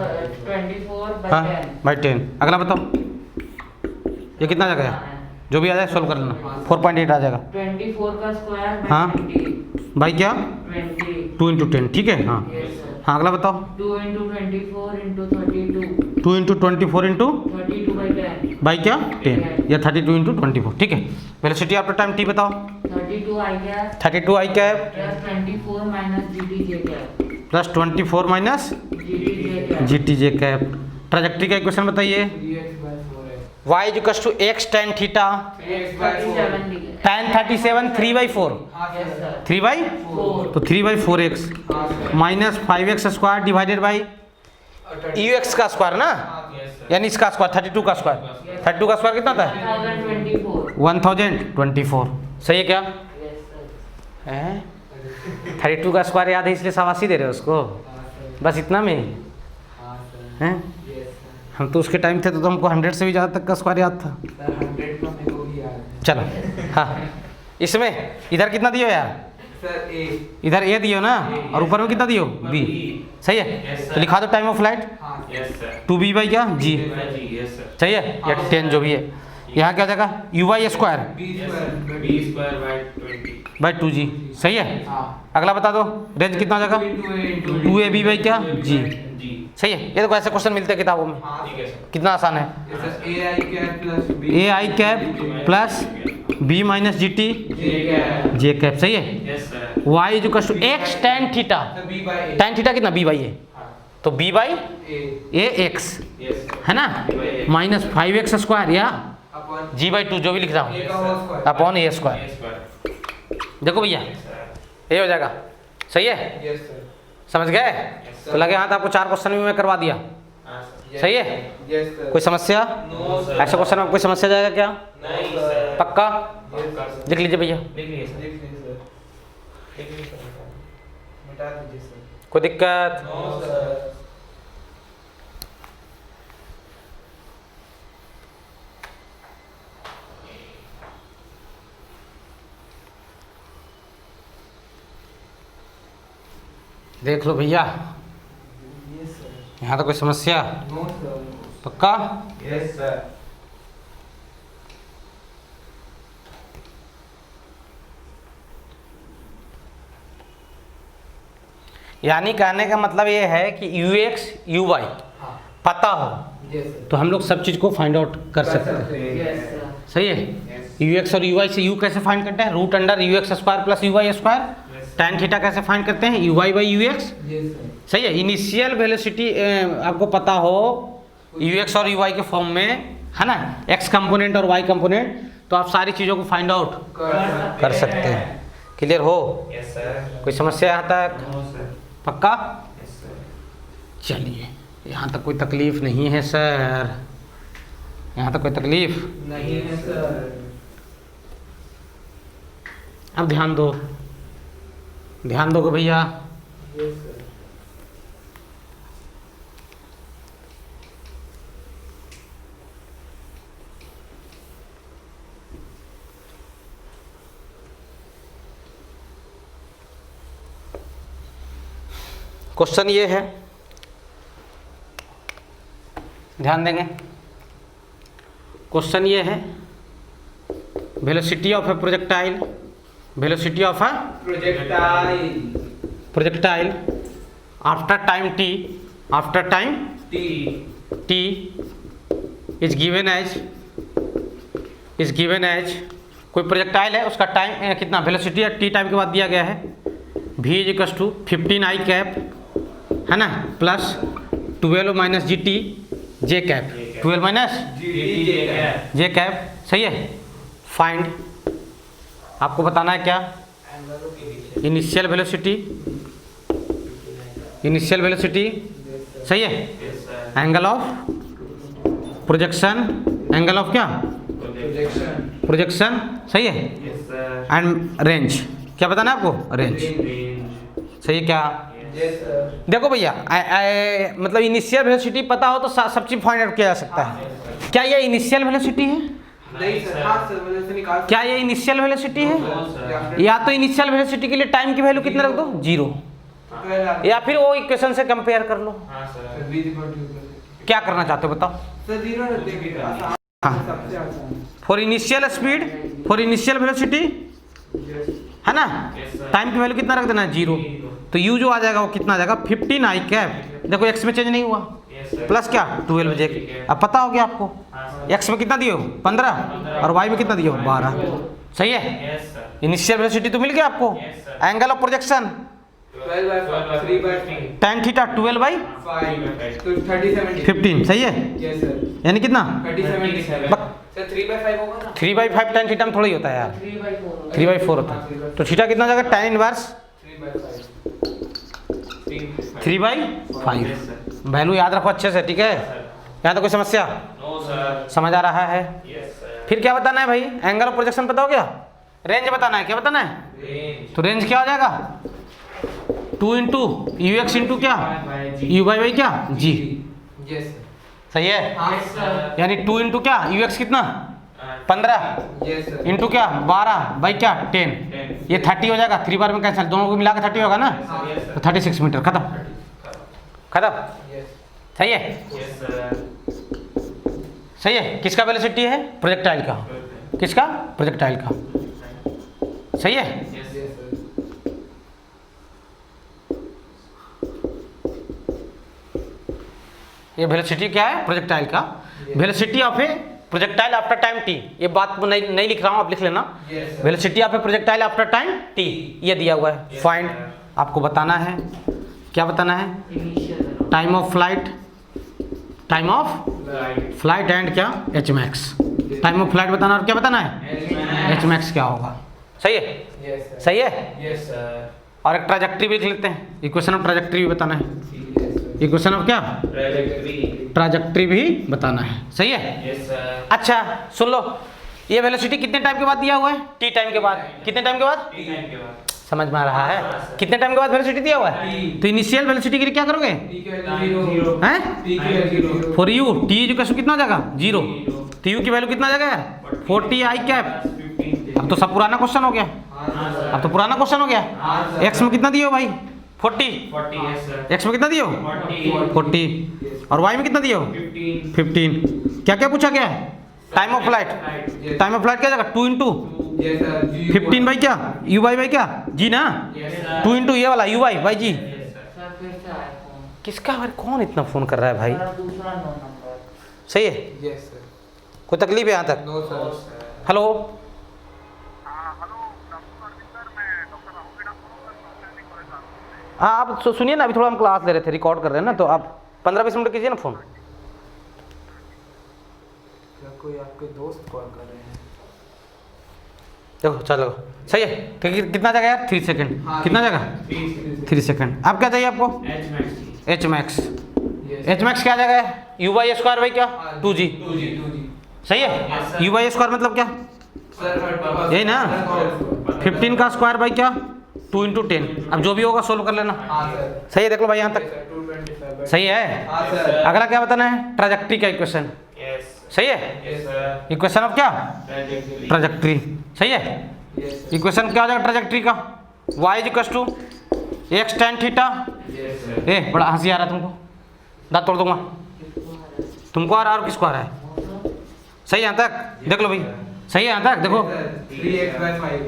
24 by हाँ 10. बाई 10। अगला बताओ, ये कितना आ जाएगा? जो भी आ जाए सोल्व कर लेना, 4.8 आ जाएगा। 24 का स्क्वायर by हाँ। 20. भाई क्या? 20. 2 इंटू 10, ठीक है। हाँ Yes, sir. हाँ, अगला बताओ। 2 into 24 into 32. 2 into 24 into 32 by 10. By क्या? 10 या 32 इंटू 24, ठीक है। वेलोसिटी आफ्टर टाइम टी बताओ। 32 I cap 32 I cap plus 24 minus GT J cap. Plus 24 minus GT J cap. G T J cap. Trajectory का equation बताइए। 3x/4 है. y equals to x tan theta 3x/4. 37 degree. tan 37 3/4, हाँ Yes, sir. sir. 3/4 तो 3/4x हाँ sir. Minus 5x square divided by you X का square ना, Yes, sir. यानी इसका स्क्वायर 32 का स्क्वायर। 32 का स्क्वायर कितना था? 1024. 1024। सही है क्या? Yes, sir. हैं? 32 का स्क्वायर याद है इसलिए शाबाशी दे रहे हो उसको, हाँ sir. बस इतना में हाँ sir. हैं? Yes, sir. हम तो उसके टाइम थे तो हमको 100 से भी ज़्यादा तक का स्क्वायर याद था। Sir, 100 तो मेरे को भी याद है. चलो हाँ, इसमें इधर कितना दियो यार? Sir, A. इधर ए दियो ना, और ऊपर में कितना दियो? बी। सही है? Yes, sir. तो लिखा दो टाइम ऑफ फ्लाइट हाँ sir. Yes, sir. 2b by क्या? जी। Yes, sir. सही है? या 10 जो भी है, यहाँ क्या हो जाएगा? U Y square B Yes, square. sir. B square by 20. By 2g। सही है? हाँ. अगला बता दो, रेंज कितना हो जाएगा? 2ab बाई क्या? जी। G. सही है? ये देखो ऐसे क्वेश्चन मिलते हैं किताबों में, हाँ ठीक है सर. कितना आसान है। Yes, sir. AI cap plus B. A I cap plus B minus G T J cap. J cap. सही है? Yes, sir. y equals to x tan theta, Sir, B by A. tan theta कितना? b by A, हाँ. तो b by A. A X Yes, sir. है ना, B by A. Minus 5x square या Upon G by 2 जो भी लिख रहा हूँ A का whole square. Upon A square. A square. देखो भैया Yes, sir. ये हो जाएगा। सही है? Yes, sir. समझ गए? sir. तो लगे हाथ आपको 4 क्वेश्चन भी मैं करवा दिया। हाँ, sir. Yes, सही है? Yes, sir. कोई समस्या? No, sir. ऐसे क्वेश्चन में कोई समस्या जाएगा क्या? नहीं, sir. पक्का? पक्का, sir. लिख लीजिए भैया। लिख लीजिए, sir. लिख लीजिए, sir. लिख लीजिए, sir. मिटा दीजिए, sir. कोई दिक्कत? No, sir. देख लो भैया, Yes, sir. यहाँ तो कोई समस्या? No, sir. पक्का? Yes, sir. यानी कहने का मतलब ये है कि यू एक्स यू वाई हाँ. पता हो Yes, sir. तो हम लोग सब चीज़ को फाइंड आउट कर सकते हैं। Yes, sir. सही है? Yes. यू एक्स और यू वाई से यू कैसे फाइंड करते हैं? Root under U X square plus U Y square. tan theta कैसे फाइंड करते हैं? U Y by you X. Yes, sir. सही है? इनिशियल वेलोसिटी आपको पता हो यू एक्स और यू वाई के फॉर्म में, है ना, एक्स कंपोनेंट और वाई कंपोनेंट, तो आप सारी चीज़ों को फाइंड आउट कर सकते हैं। क्लियर हो? Yes, sir. कोई समस्या यहाँ तक? No, sir. पक्का? Yes, sir. चलिए, यहाँ तक कोई तकलीफ नहीं है सर, यहाँ तक कोई तकलीफ? नहीं है, sir. अब ध्यान दो, ध्यान दोगे भैया। Yes, sir. क्वेश्चन ये है, ध्यान देंगे। क्वेश्चन ये है, velocity of a projectile, velocity of a projectile after time T, after time T is given as कोई प्रोजेक्टाइल है, उसका टाइम कितना वेलोसिटी है टी टाइम के बाद दिया गया है, v is equal to 15 I cap, है ना, plus 12 minus G T J cap, 12 minus J cap, सही है। फाइंड, आपको बताना है क्या, इनिशियल वेलोसिटी, इनिशियल वेलोसिटी, सही है, angle of projection, angle of क्या, प्रोजेक्शन, सही है, एंड रेंज, क्या बताना है आपको, रेंज, सही है क्या। देखो भैया, मतलब इनिशियल वेलोसिटी पता हो तो सब चीज फाइंड आउट किया जा सकता है। क्या ये इनिशियल वेलोसिटी है, नहीं सर, हाँ सर, मैंने से निकाल। क्या ये इनिशियल वेलोसिटी है, या तो इनिशियल वेलोसिटी के लिए टाइम की वैल्यू कितना रख दो, 0, या फिर वो इक्वेशन से कंपेयर कर लो। क्या करना चाहते हो बताओ। सर 0 रख देंगे, हाँ, सबसे आसान। For initial speed, for initial velocity, है ना, टाइम की वैल्यू कितना रख देना है, 0। तो यू जो आ जाएगा वो कितना आ जाएगा, 15 आई कैप, देखो एक्स में चेंज नहीं हुआ, प्लस क्या 12 जे, अब पता हो गया आपको एक्स में कितना दिए हो 15 और वाई में कितना दिए हो 12, सही है। इनिशियल वेलोसिटी तो मिल गया आपको। Angle of projection 12/3/5 tan theta 12/5 तो 37 15, सही है, यस सर, यानी कितना 37 सर 3/5 होगा ना, 3/5 tan थीटा में थोड़ा ही होता है यार, 3/4 होता है। तो थीटा कितना जाएगा, tan इनवर्स 3/5। वैल्यू याद रखो अच्छे से, ठीक है, यहाँ तो कोई समस्या समझ आ रहा है। फिर क्या बताना है भाई, एंगल ऑफ प्रोजेक्शन पता हो गया, रेंज बताना है, क्या बताना है, तो रेंज क्या हो जाएगा 2 इंटू यू एक्स इंटू क्या यू बाई क्या जी, यस सही है, सर, यानी 2 इंटू क्या यू एक्स कितना 15 यस सर, इंटू क्या 12 बाई क्या 10, ये 30 हो जाएगा, 3 बार में कैंसिल, दोनों को मिला के 30 होगा ना, तो 36 मीटर, खत्म खत्म, सही है, सही है। किसका वेलोसिटी है, प्रोजेक्टाइल का, किसका, प्रोजेक्टाइल का, सही है। ये वेलोसिटी क्या है, प्रोजेक्टाइल का, velocity of a projectile after time T, ये बात नहीं लिख रहा हूँ, आप लिख लेना, velocity of a projectile after time T, ये दिया हुआ है। फाइंड, आपको बताना है, क्या बताना है, time of flight, time of flight and क्या H max, time of flight बताना और क्या बताना है, एच मैक्स क्या होगा, सही है, सही है। और एक ट्राजेक्ट्री भी लिख लेते हैं, इक्वेशन ऑफ ट्राजेक्ट्री भी बताना है, इक्वेशन ऑफ क्या ट्राजेक्ट्री भी बताना है, सही है। अच्छा सुन लो, ये वेलोसिटी कितने टाइम के बाद दिया हुआ है, टी टाइम के बाद, कितने टाइम के बाद, समझ में आ रहा है, कितने टाइम के बाद वेलोसिटी दिया हुआ है, तो इनिशियल वेलोसिटी के लिए क्या करोगे, हैं for u t is equal to कितना हो जाएगा 0, तो यू की वैल्यू कितना आ जाएगा 40 आई कैप। अब तो सब पुराना क्वेश्चन हो गया, अब तो पुराना क्वेश्चन हो गया। एक्स में कितना दिए हो भाई 40, एक्स में कितना दिए हो 40 और वाई में कितना दिए हो 15। क्या क्या पूछा गया है, time of flight, time of flight क्या जाएगा 2 इंटू 15 बाई क्या यू बाई क्या जी ना, 2 इंटू ये वाला यू बाई जी। किसका भाई, कौन इतना फ़ोन कर रहा है भाई, सही है, कोई तकलीफ है यहाँ तक, हेलो, हाँ आप सुनिए ना, अभी थोड़ा हम क्लास ले रहे थे, रिकॉर्ड कर रहे हैं ना, तो आप 15-20 मिनट कीजिए ना फ़ोन। कोई आपके दोस्त कॉल कर रहे हैं, देखो चलो सही है, कितना जाएगा यार 3 सेकंड, कितना जाएगा 3 सेकंड। अब क्या चाहिए आपको, एच मैक्स, एच मैक्स क्या जाएगा यू बाई स्क्वायर बाई क्या 2g, सही है। यू बाई स्क्वायर मतलब क्या, यही ना 15 का स्क्वायर बाई क्या 2 इंटू 10। अब जो भी होगा सोल्व कर लेना। हाँ सर। सही है, देख लो भाई यहाँ तक 225। सही है। हाँ सर। अगला क्या बताना है? ट्रैजेक्टरी का इक्वेशन। Yes. सही है, Yes sir. इक्वेशन ऑफ क्या? Trajectory. ट्रैजेक्टरी। सही है, Yes sir। इक्वेशन क्या हो जाएगा ट्रैजेक्टरी का? y is equal to x tan theta. Yes sir. ए बड़ा हंसी आ रहा है तुमको, दांत तोड़ दूंगा। तुमको आ रहा है और किसको आ रहा है? सही है यहाँ तक, देख लो भाई, सही है यहाँ तक देखो, 3x/5।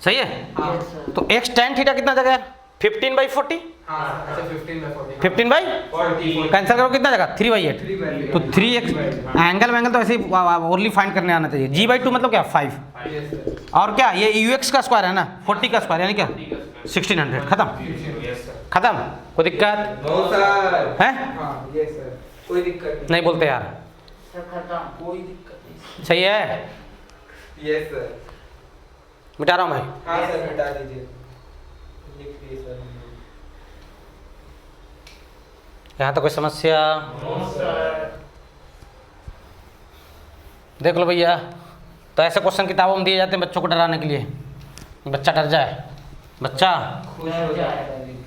सही है। हाँ। तो x tan थीटा कितना जगह है? 15/40। हाँ अच्छा 15/40। 15/, कैंसिल करो कितना जगह? 3/8। 3/8। तो 3x एंगल वैंगल तो ऐसे ही ओनली फाइंड करने आना चाहिए। g/2 मतलब क्या? 5। Yes sir। और क्या ये ux का स्क्वायर है ना, 40 का स्क्वायर यानी क्या? 1600। खत्म, Yes sir. खत्म, कोई दिक्कत नो सर। है? हाँ यस सर, कोई दिक्कत नहीं बोलते यार। सर खत्म। कोई दिक्कत नहीं। सही है, यस सर। मिटा रहा हूँ भाई। हाँ सर मिटा दीजिए, लिख दिए सर। यहाँ तो कोई समस्या? No sir. देख लो भैया, तो ऐसे क्वेश्चन किताबों में दिए जाते हैं बच्चों को डराने के लिए, बच्चा डर जाए। बच्चा खुश हो जाएगा लेकिन।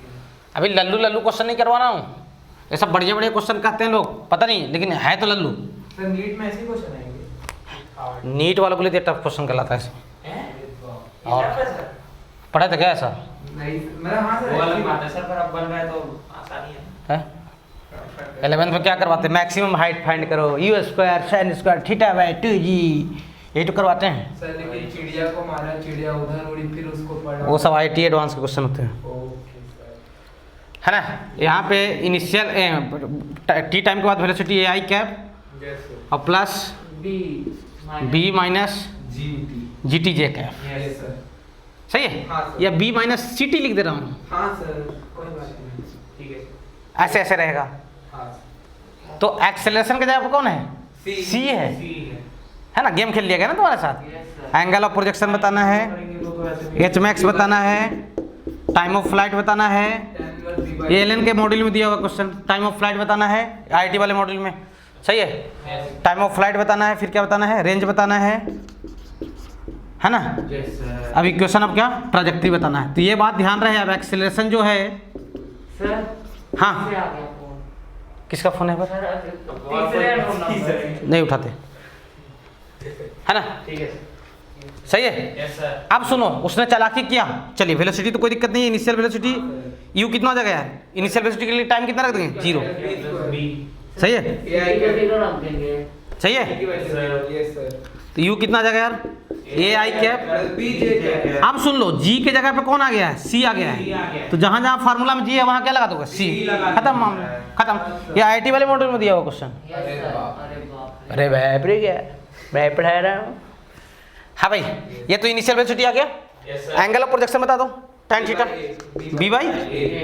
अभी लल्लू लल्लू क्वेश्चन नहीं करवा रहा हूँ, ये सब बढ़िया बढ़िया क्वेश्चन कहते हैं लोग, पता नहीं लेकिन है तो लल्लू। सर नीट में ऐसे क्वेश्चन आएंगे? नीट वालों के लिए टफ क्वेश्चन कहलाता है ऐसे। और पढ़े थे क्या ऐसा? नहीं मतलब हाँ सर। वो अलग बात है सर, पर अब बन रहा है तो आसानी है। है 11th में क्या करवाते हैं? मैक्सिमम हाइट फाइंड करो, u square sin square θ/2g, यही तो करवाते हैं। सर लेकिन चिड़िया को मारा, चिड़िया उधर उड़ी, फिर उसको पढ़ा। वो सब IT एडवांस के क्वेश्चन होते हैं, ओके सर। है ना। यहाँ पे इनिशियल t टाइम के बाद velocity ai cap yes sir. और plus b minus gt j cap. Yes sir. सही है, हाँ सर। या b माइनस ct लिख दे रहा हूँ, हाँ सर कोई बात नहीं। ठीक है। ऐसे ऐसे रहेगा। हाँ तो एक्सेलरेशन के जगह पर कौन है? C। c है, C है ना। गेम खेल लिया गया ना तुम्हारे साथ। एंगल ऑफ प्रोजेक्शन बताना है, एच मैक्स बताना है, टाइम ऑफ फ्लाइट बताना है, ये एलन के मॉड्यूल में दिया हुआ क्वेश्चन, टाइम ऑफ फ्लाइट बताना है आईटी वाले मॉड्यूल में। सही है, टाइम ऑफ फ्लाइट बताना है, फिर क्या बताना है? रेंज बताना है ना। अब इक्वेशन ऑफ क्या? ट्रैजेक्टरी बताना है। तो ये बात ध्यान रहे। अब एक्सेलरेशन जो है, सर हाँ से आ गया फोन। किसका फोन है पर? सर तीसरे फोन नंबर। नहीं उठाते, है ना। ठीक है। सही है। Yes sir. अब सुनो, उसने चालाकी किया। चलिए वेलोसिटी तो कोई दिक्कत नहीं है, इनिशियल वेलोसिटी यू कितना हो जाएगा यार? इनिशियल वेलोसिटी के लिए टाइम कितना रख देंगे? 0। B. सही है, AI ज़ीरो कैप। ज़ीरो रख देंगे। सही है। Yes sir. तो यू कितना आ जाएगा यार? ए आई कैप। BJ cap. अब सुन लो, जी के जगह पे कौन आ गया है? सी आ गया है। तो जहां जहां फार्मूला में जी है वहां क्या लगा दोगे? सी। खत्म मामला, खत्म। ये आईटी वाले मॉड्यूल में दिया हुआ क्वेश्चन। Yes sir. अरे बाप रे। अरे बाप रे, क्या मैं पढ़ा रहा हूँ। हाँ भाई, ये तो इनिशियल वेलोसिटी आ गया। Yes sir. Angle of projection बता दो, tan थीटा बी बाई,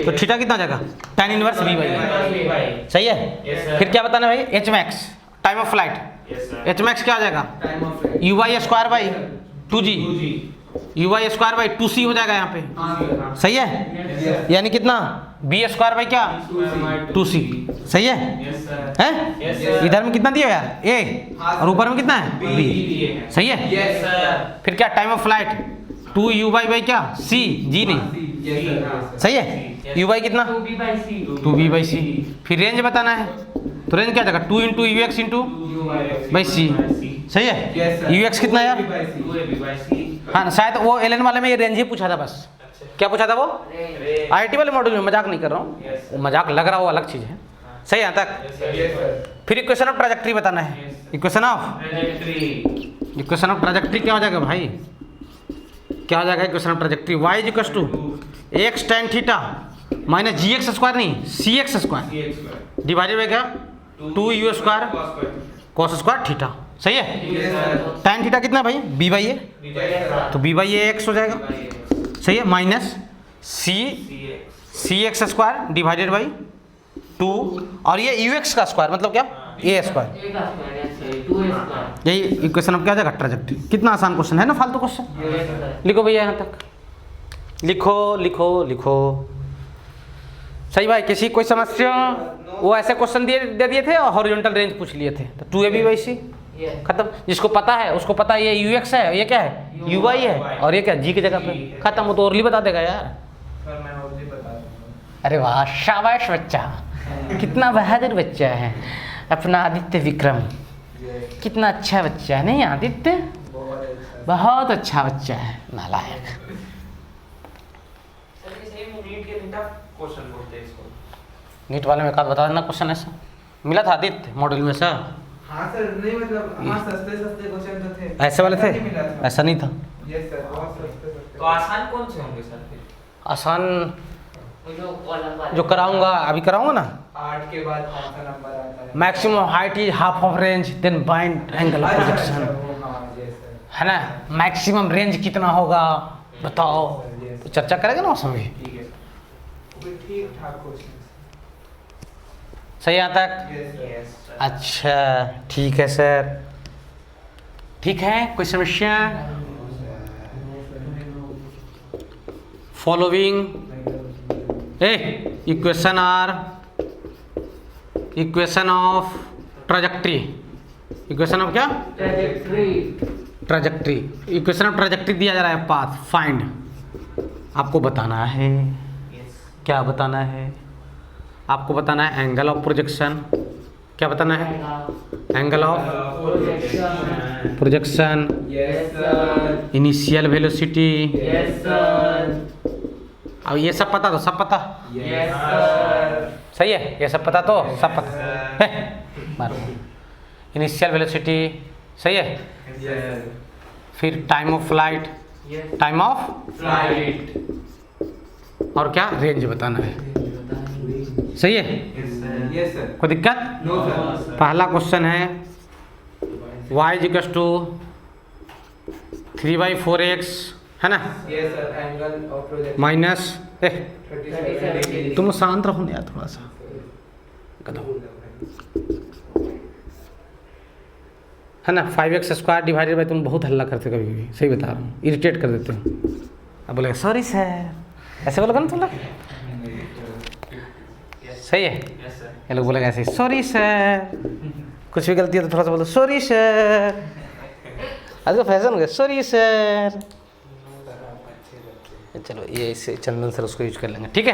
तो थीटा कितना आ जाएगा? tan inverse b by. B by. सही है। Yes sir. फिर क्या बताना भाई? H max, time of flight. Yes sir. H max क्या आ जाएगा? Time of flight. U Y square by 2g, 2G. You Y square by 2c हो जाएगा यहाँ पे। हाँ सर। सही है, यस। यानी कितना? बी स्क्वायर बाई क्या? 2c। सही है, Yes sir. हैं? Yes sir. इधर में कितना दिया यार? ए, और ऊपर में कितना है? B b. दिए हैं. सही है। Yes sir. फिर क्या? Time of flight 2u by क्या? c, g नहीं। Yes sir. सही है, u बाई कितना? 2b/c। 2b बाई सी। फिर रेंज बताना है, तो रेंज क्या जाएगा? 2 into U X into by C. सही है, यस सर। यू एक्स कितना यार? 2AB by C. हाँ शायद वो एलन वाले में ये रेंज ही पूछा था बस। क्या पूछा था वो? अरे आईटी वाले मॉड्यूल में, मजाक नहीं कर रहा हूँ, Yes. वो मजाक लग रहा हो अलग चीज़ है। सही है यहाँ तक। Yes sir. Yes sir. फिर इक्वेशन ऑफ ट्रैजेक्टरी बताना है। इक्वेशन ऑफ ट्रैजेक्टरी क्या हो जाएगा भाई? क्या हो जाएगा equation of trajectory? Y is equal to x tan theta minus ji x square नहीं c x square divided by क्या? 2u square cos square theta. सही है। Yes sir. tan थीटा कितना भाई? बी बाई ए, तो बी बाई ए एक्स हो जाएगा। सही है, minus c x square divided by 2, और ये यू एक्स का स्क्वायर मतलब क्या? ए स्क्वायर। ए का स्क्वायर ऐसे 2a स्क्वायर। यही इक्वेशन अब क्या हो जाएगा? ट्रैजेक्टरी। कितना आसान क्वेश्चन है ना, फालतू क्वेश्चन। Yes sir. लिखो भैया यहाँ तक, लिखो लिखो लिखो। सही भाई, किसी कोई समस्या? वो ऐसे क्वेश्चन दे दिए थे और हॉरिजॉन्टल रेंज पूछ लिए थे, तो 2ab बाई सी। Yes. खत्म। जिसको पता है उसको पता है ये यूएक्स है, ये क्या है यूआई है, और ये क्या जी की जगह पे खत्म। वो तो ओरली बता देगा यार। सर मैं और भी बता दूंगा। अरे वाह शाबाश बच्चा, कितना बहादुर बच्चा है अपना आदित्य विक्रम, कितना अच्छा बच्चा है नहीं आदित्य, बहुत अच्छा। बहुत अच्छा बच्चा है, नालायक। सर ये सेम नीट के नीट क्वेश्चन बोलते हैं इसको। नीट वाले में का बता देना क्वेश्चन ऐसा मिला था आदित्य मॉडल में सर, हाँ सर, नहीं मतलब हाँ सस्ते सस्ते क्वेश्चन तो थे। ऐसे वाले थे, नहीं मिला था। ऐसा नहीं था। यस सर, बहुत सस्ते सस्ते। तो आसान कौन से होंगे सर फिर? आसान वो जो कॉलम वाले जो कराऊंगा अभी कराऊंगा ना, 8 के बाद कौन सा नंबर आता है? Maximum height is half of range then bind angle of projection, हाँ यस सर। है ना। मैक्सिमम रेंज कितना होगा बताओ, तो चर्चा करेंगे ना उसमें भी। ठीक है। वो ठीक ठाक क्वेश्चन। सही यहाँ तक? Yes sir. Yes sir. अच्छा ठीक है सर, ठीक है। कोई समस्या? Following equation are equation of trajectory, equation of क्या trajectory. Trajectory, equation of trajectory दिया जा रहा है, पाथ फाइंड आपको बताना है। यस। क्या बताना है आपको? बताना है एंगल ऑफ प्रोजेक्शन। क्या बताना है? Angle of projection. Projection, yes sir. Initial velocity. Yes sir. अब ये सब पता तो सब पता यस सर। सही है, ये सब पता तो सब पता है। मारो इनिशियल वेलोसिटी सही है, यस फिर time of flight, yes time of flight. और क्या रेंज बताना है। सही है, यस सर। Yes sir. कोई दिक्कत? No sir. पहला क्वेश्चन है y इक्वल्स टू 3/4x है ना, yes sir, angle of projection minus 37 degree. तुम शांत रहो ना यार थोड़ा सा। है ना 5x² डिवाइडेड बाई, तुम बहुत हल्ला करते कभी कभी, सही बता रहा हूँ, इरिटेट कर देते हो। अब बोले सॉरी सर, ऐसे बोलोगे ना तुम लोग, सही है। Yes sir. ये लोग बोलेंगे ऐसे सॉरी सर, कुछ भी गलती है तो थोड़ा सा बोलो सॉरी सर, आज का फैशन हो गया सॉरी सर। चलो ये इससे चंदन सर उसको यूज कर लेंगे, ठीक है।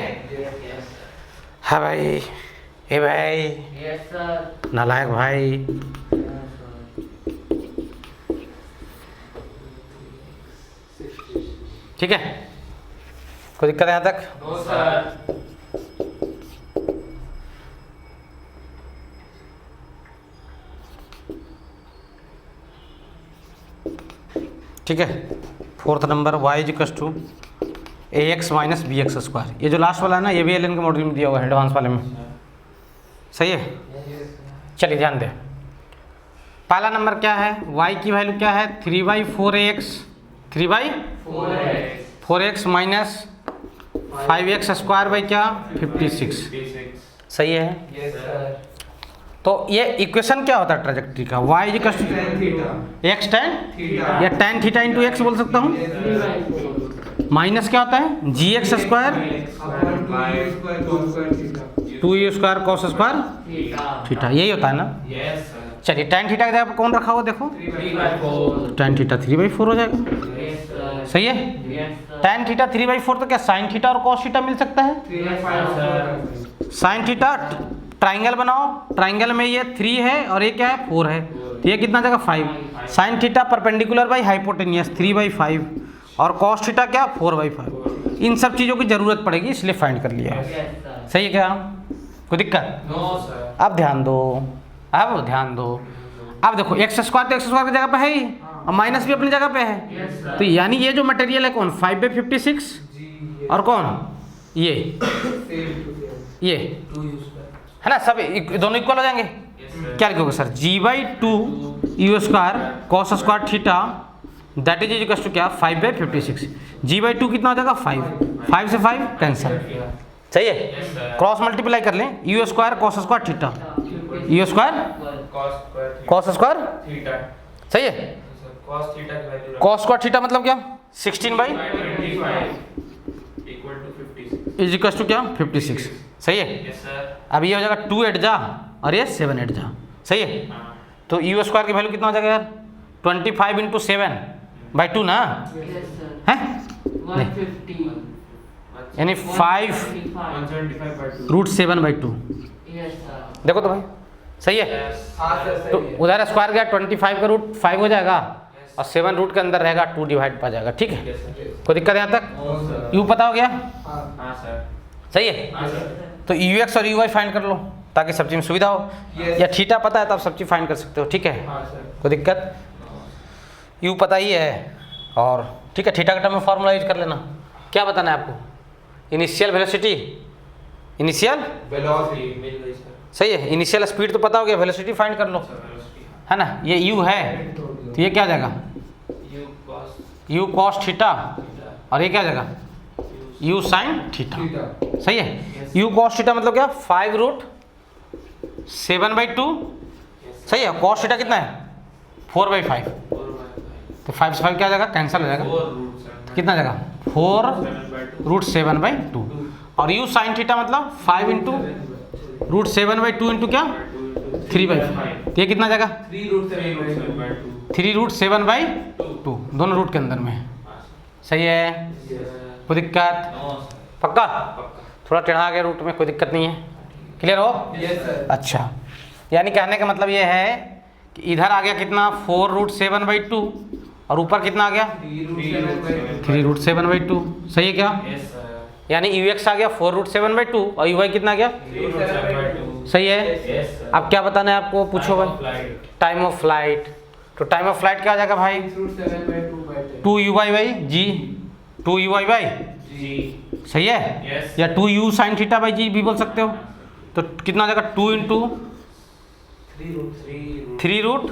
हाँ भाई, ए भाई, यस सर। नालायक भाई, ठीक है। कोई दिक्कत है यहाँ तक? No sir. ठीक है। Fourth number y equals to ax minus bx²। ये जो लास्ट वाला है ना, ये भी एलन के मॉड्यूल में दिया हुआ है एडवांस वाले में, सही है। चलिए ध्यान दें, पहला नंबर क्या है, y की वैल्यू क्या है 3/4x माइनस 5x² बाई क्या 56, सही है। Yes sir. तो ये इक्वेशन क्या होता है ट्रैजेक्टरी का, y equals to tan theta. x tan theta. या tan थीटा इंटू एक्स बोल सकता हूँ, माइनस क्या होता है gx² upon 2u² cos two u square cos square square theta, यही होता है ना। Yes sir. चलिए tan थीटा की जगह पर कौन रखा हुआ देखो, 3/4। tan थीटा 3/4 हो जाएगा, यस सर। सही है। Yes sir. tan थीटा 3/4 तो क्या sin थीटा और cos थीटा मिल सकता है। 3/5 sin थीटा ट्राइंगल बनाओ, ट्राइंगल में ये 3 है और ये क्या है 4 है, तो ये कितना जगह 5। sin theta perpendicular by hypotenuse 3/5 और cos थीटा क्या 4/5। इन सब चीज़ों की ज़रूरत पड़ेगी इसलिए फाइंड कर लिया, यस सर। सही है क्या, कोई दिक्कत? No sir. अब ध्यान दो, अब ध्यान दो, अब देखो x² तो x² की जगह पे है ही, और माइनस भी अपनी जगह पे है, यस सर। तो यानी ये जो मटेरियल है कौन 5/56 जी और कौन ये सेम टू सेम ये 2u² है ना, सब दोनों इक्वल हो जाएंगे। Yes sir. क्या लिखोगे sir g/2u² cos square theta that is equal to क्या 5/56, g/2 कितना हो जाएगा 5 से 5 कैंसिल, सही है। Yes sir. क्रॉस मल्टीप्लाई कर लें u² cos square theta u² cos cos square square theta. सही है। cos थीटा की वैल्यू cos स्क्वायर थीटा मतलब क्या 16/, 25 equal to 56। Is equal to क्या 56, सही है। Yes sir. अब ये हो जाएगा 2 8 जा और ये 7 8 जा, सही है। हाँ। तो यू स्क्वायर की वैल्यू कितना हो जाएगा यार? 25 इंटू 7/2 ना, Yes, sir. है 150. यानी 5 175 by 2. रूट 7/2। Yes, sir. देखो तो भाई सही है। Yes. हाँ सर तो सही है। उधर स्क्वायर गया 25 का रूट 5 हो जाएगा और 7 रूट के अंदर रहेगा 2 डिवाइड पा जाएगा। ठीक है, Yes, sir. कोई दिक्कत यहाँ तक? No, sir. यू पता हो गया? हाँ हाँ सर। सही है। हाँ सर। तो यू एक्स और यू वाई फाइंड कर लो ताकि सब चीज़ में सुविधा हो। Yes. या थीटा पता है तो आप सब चीज़ फाइंड कर सकते हो। ठीक है, हाँ सर। कोई दिक्कत? यू पता ही है और ठीक है, थीटा का टर्म में फॉर्मूला यूज कर लेना। क्या बताना है आपको? इनिशियल वेलोसिटी, इनिशियल वेलोसिटी मिल गई सर। सही है, इनिशियल स्पीड तो पता हो गया, वेलोसिटी फाइंड कर लो, सर वेलोसिटी है ना। ये यू है तो ये क्या आ जाएगा? u cos you cos theta theta और ये क्या आ जाएगा? You sine theta. थीटा। सही है, यू कॉस थीटा मतलब क्या? 5 रूट 7/2। सही है, कॉस थीटा कितना है? 4/5। 4 by 5 तो 5 से 5 क्या आ जाएगा? कैंसिल हो जाएगा। 4 root 7 कितना आ जाएगा? 4 7/2 रूट 7/2। और यू साइन थीटा मतलब 5 इंटू रूट 7/2 इंटू क्या? 3/5। तो ये कितना आ जाएगा? 3 रूट 7 by 2। 3 रूट 7/2, दोनों रूट के अंदर में। सही है, कोई दिक्कत? नो सर पक्का? पक्का। थोड़ा टेढ़ा गया रूट में, कोई दिक्कत नहीं है। क्लियर हो? Yes sir. अच्छा, यानी कहने का मतलब ये है कि इधर आ गया कितना? 4 रूट 7/2 और ऊपर कितना आ गया? 3 रूट 7 by 2। 3 रूट 7/2। सही है क्या? यस सर यानी यू एक्स आ गया 4 रूट 7/2 और यू वाई कितना आ गया? 3 root 7/2 सही है। Yes sir. अब क्या बताना है आपको? पूछो भाई। फ्लाइट टाइम ऑफ फ्लाइट, तो टाइम ऑफ फ्लाइट क्या आ जाएगा भाई? 6 root 7 by 2 by 10। 2 U Y by G, 2 U Y by, G सही है। यस या 2 U sine theta by G भी बोल सकते हो। तो कितना आ जाएगा? 2 इंटू 3 रूट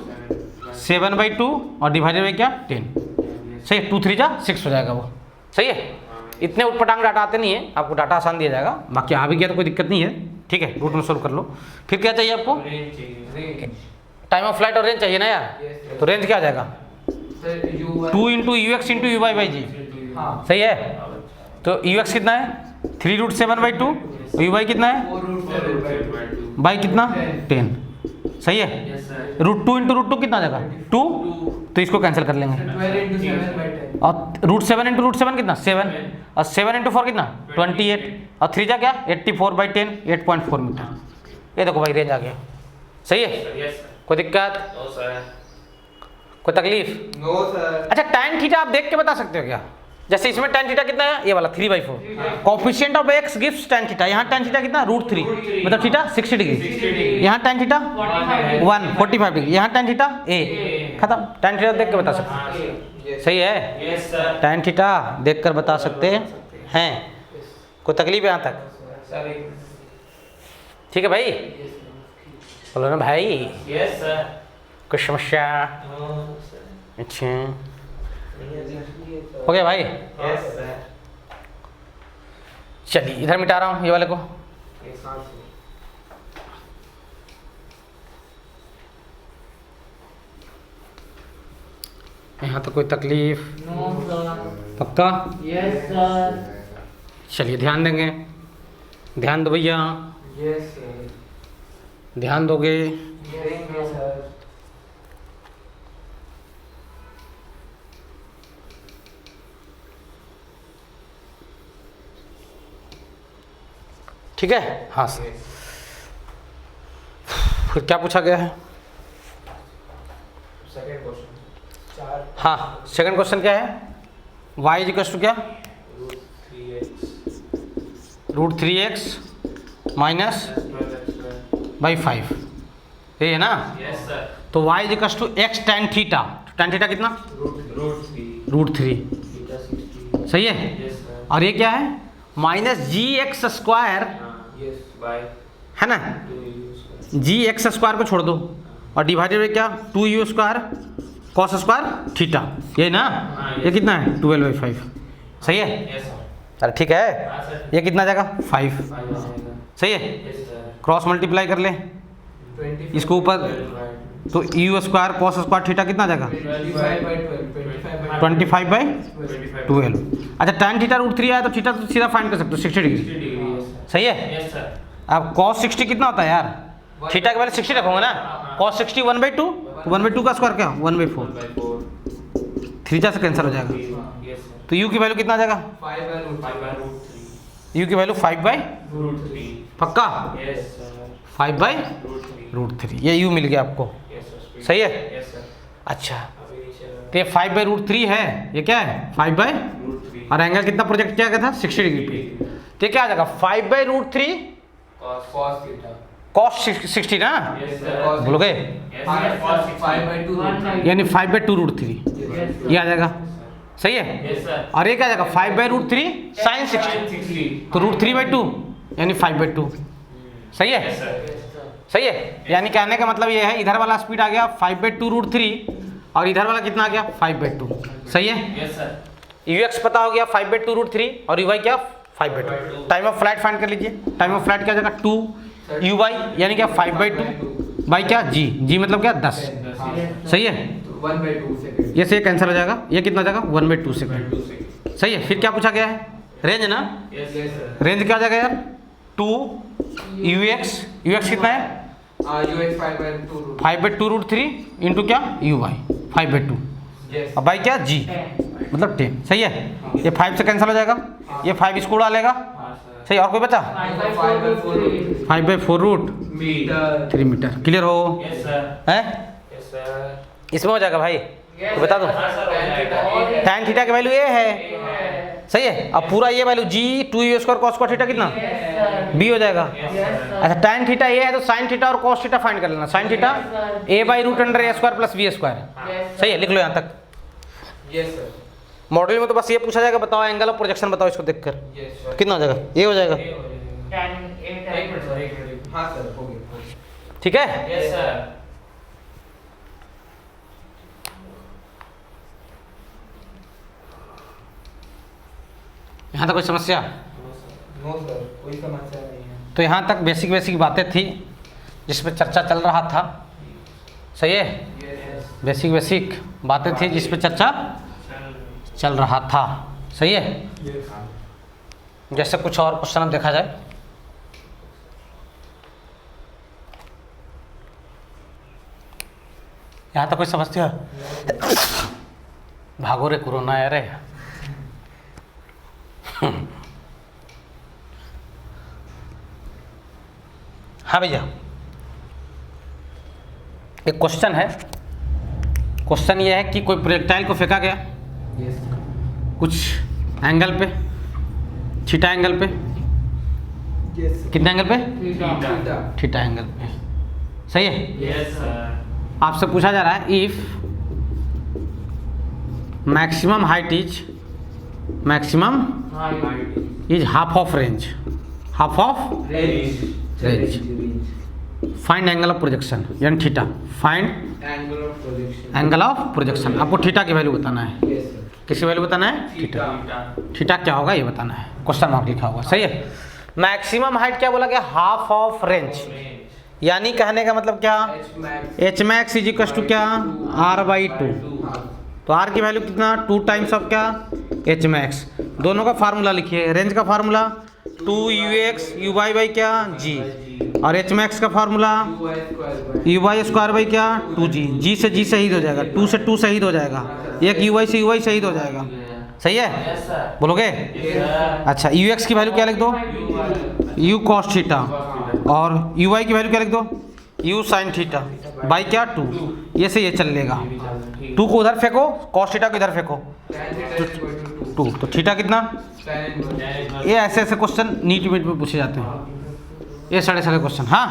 7/2 और डिवाइडेड बाई क्या? 10। सही है, 2 3 जा 6 हो जाएगा वो। सही है, इतने उटपटांग डाटा आते नहीं है, आपको डाटा आसान दिया जाएगा। बाकी आ भी गया तो कोई दिक्कत नहीं है। ठीक है, रूट में सोल्व कर लो। फिर क्या चाहिए आपको? रेंज चाहिए टाइम ऑफ फ्लाइट और रेंज चाहिए ना यार। Yes, तो रेंज क्या आ जाएगा? Sir U 2 into U X into U Y by G. हाँ सही है, तो यू एक्स कितना है? 3 रूट 7/2 और यू वाई कितना है? 4 रूट 7 by 2। बाई कितना? 10। सही है, yes sir root 2 into root 2 कितना आ जाएगा? 2। तो इसको कैंसिल कर लेंगे। 12 into 7 by 10। और रूट 7 इंटू रूट 7 कितना? 7। और 7 इंटू 4 कितना? 28। और 3 जा क्या? 84/10, 8.4 मीटर। ये देखो भाई रेंज आ गया। सही है, यस सर कोई दिक्कत? नो सर कोई तकलीफ? No sir. अच्छा, tan थीटा आप देख के बता सकते हो क्या? जैसे इसमें tan थीटा कितना है? ये वाला 3/4। Coefficient of x gives tan theta. यहाँ tan थीटा कितना? √3, मतलब थीटा 60 डिग्री। यहाँ tan थीटा 1 45 डिग्री। यहाँ tan थीटा a। खत्म, tan थीटा देख के बता सकते हाँ सर हैं। सही है, यस सर tan थीटा देख कर बता सकते हैं। कोई तकलीफ है यहाँ तक? सर ठीक है भाई, बोलो ना भाई, यस सर कुछ समस्या? नो सर अच्छा, हो गया भाई। यस सर चलिए इधर मिटा रहा हूँ ये वाले को। यहाँ तो कोई तकलीफ? No, sir. पक्का? Yes, sir. चलिए ध्यान देंगे, ध्यान दो भैया, यस सर। ध्यान दोगे। देंगे सर। ठीक है, हाँ सर। फिर क्या पूछा गया है? सेकंड क्वेश्चन 4 हाँ, सेकंड क्वेश्चन क्या है? y इक्वल्स टू क्या? √3x माइनस बाई 5, ये है ना। यस सर तो y equals to x tan theta. tan theta कितना? √3। सही है, यस सर और ये क्या है? Minus gx square, yes by है ना। gx स्क्वायर को छोड़ दो और डिवाइडेड बाई क्या? 2u square cos square theta, ये ना। ये कितना है? 12/5। सही है, यस सर चल ठीक है। हाँ सर ये कितना जाएगा? 5। 5 आएगा सही है, यस सर क्रॉस मल्टीप्लाई कर ले 25 इसको ऊपर, तो you square cos square theta कितना जाएगा? 25 by 12 25/12। अच्छा, tan थीटा √3 आया तो थीटा तो सीधा फाइंड कर सकते हो 60 डिग्री। डिग्री यस सही है। सर अब cos 60 कितना होता है यार? थीटा के वैल्यू 60 रखूंगा ना, cos 60 1/2, तो 1/2 का स्क्वायर क्या 1/4, 3 से कैंसिल हो जाएगा, Yes sir. तो u की वैल्यू कितना आ जाएगा, 5/√3. u की वैल्यू 5/, पक्का Yes sir. 5/√3, ये u मिल गया आपको, Yes sir. सही है। Yes sir. अच्छा अभी नीचे तो ये 5/√3 है, ये क्या है 5/, √3. और एंगल कितना प्रोजेक्ट किया गया था 60 डिग्री पे, तो ये क्या आ जाएगा 5/√3 cos 60 ना, Yes sir. बोलोगे, Yes sir. Cos 60. यानी 5/2√3 ये आ जाएगा, सही है। Yes sir. और ये क्या आ जाएगा 5/√3 sin 60, 60. तो √3/2 यानी 5/2, सही है, Yes sir. सही है। यानी कहने का मतलब ये है इधर वाला स्पीड आ गया 5/2√3 और इधर वाला कितना आ गया 5/2, सही है। Yes sir. ux पता हो गया 5/2√3 और uy क्या 5/2। टाइम ऑफ फ्लाइट फाइंड कर लीजिए, टाइम ऑफ फ्लाइट क्या आ जाएगा 2 uy यानी क्या 5/2 बाई क्या g मतलब क्या 10, सही है। 1/2 सेकंड। ये से कैंसिल हो जाएगा, ये कितना हो जाएगा 1/2 सेकंड, सही है। फिर क्या पूछा गया है, रेंज ना, Yes sir. रेंज क्या आ जाएगा यार 2 ux कितना है ux 5/2 5/2√3 इंटू क्या uy 5/2, यस अब बाई क्या g मतलब 10, सही है। ये 5 से कैंसिल हो जाएगा, ये 5 इसको उड़ा लेगा, हाँ sir. सही। और कोई बचा 5/4 5/4√3 मीटर, क्लियर हो Yes sir. है, Yes sir. इसमें हो जाएगा भाई, तो बता दो हाँ sir, हो जाएगा. tan थीटा की वैल्यू ये है, सही है। अब पूरा ये value g 2u² cos square theta कितना b हो जाएगा। Yes sir. अच्छा tan थीटा ये है तो sin थीटा और cos थीटा फाइंड कर लेना, sin theta a/√a² plus b², सही है, लिख लो यहाँ तक। यस सर मॉडल में तो बस ये पूछा जाएगा बताओ एंगल ऑफ प्रोजेक्शन बताओ, इसको देखकर यस सर कितना हो जाएगा, ये हो जाएगा, ये हो जाएगा. tan 8 एक मिनट सर, एक मिनट। हाँ सर हो गया। ठीक है। Yes sir. यहाँ तक कोई समस्या, नो सर कोई समस्या नहीं है। तो यहाँ तक बेसिक बेसिक बातें थी जिस पे चर्चा चल रहा था, सही है। यस बेसिक बेसिक बातें थी जिस पे चर्चा चल रहा था, सही है। यस जैसे कुछ और क्वेश्चन अब देखा जाए, यहाँ तक कोई समस्या, भागो रे कोरोना है रे। हाँ भैया, एक क्वेश्चन है, क्वेश्चन ये है कि कोई प्रोजेक्टाइल को फेंका गया यस कुछ एंगल पे, थीटा एंगल पे, यस कितने एंगल पे, थीटा थीटा एंगल पे, सही है। Yes sir. आपसे पूछा जा रहा है if maximum height is half of range, half of range, find angle of projection यानी theta, find angle of projection angle of projection. आपको थीटा की वैल्यू बताना है, यस सर किसकी वैल्यू बताना है, थीटा। थीटा क्या होगा ये बताना है, क्वेश्चन मार्क लिखा होगा, सही है। मैक्सिमम हाइट क्या बोला गया, हाफ ऑफ रेंज, यानी कहने का मतलब क्या, H max h max is equal to क्या r/2, तो r की वैल्यू कितना 2 टाइम्स ऑफ क्या एच मैक्स। दोनों का फार्मूला लिखिए, रेंज का फार्मूला 2ux uy बाई क्या g, और एच मैक्स का फार्मूला uy² बाई क्या 2g, g से g शहीद हो जाएगा, 2 से 2 शहीद हो जाएगा, एक uy से uy शहीद हो जाएगा, सही है। Yes sir. बोलोगे, Yes sir. अच्छा ux की वैल्यू क्या लिख दो, u cos थीटा, और uy की वैल्यू क्या लिख दो, u sin थीटा बाई क्या 2, ये से ये चल लेगा, 2 को उधर फेंको, cos थीटा को इधर फेंको, 2, तो थीटा कितना। ये ऐसे ऐसे क्वेश्चन नीट मीट में पूछे जाते हैं, ये साढ़े क्वेश्चन, हाँ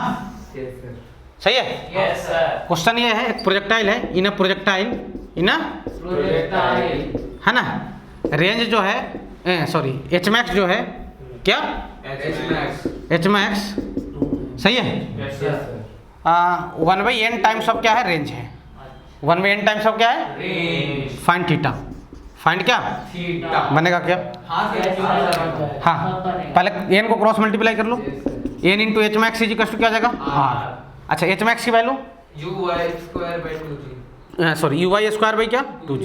सही है। Yes sir. क्वेश्चन ये है, एक प्रोजेक्टाइल है, इन अ प्रोजेक्टाइल इन अ, है ना, रेंज जो है सॉरी एच मैक्स जो है क्या एच मैक्स, सही है। Yes sir. 1/n times of क्या है, रेंज है, 1/n टाइम्स ऑफ क्या है, Range. फाइंड थीटा, फाइंड क्या थीटा बनेगा क्या, हाँ पहले n को क्रॉस मल्टीप्लाई कर लो, n into h max is equal to क्या आ जाएगा r। अच्छा एच मैक्स की value uy² sorry uy² by क्या 2g,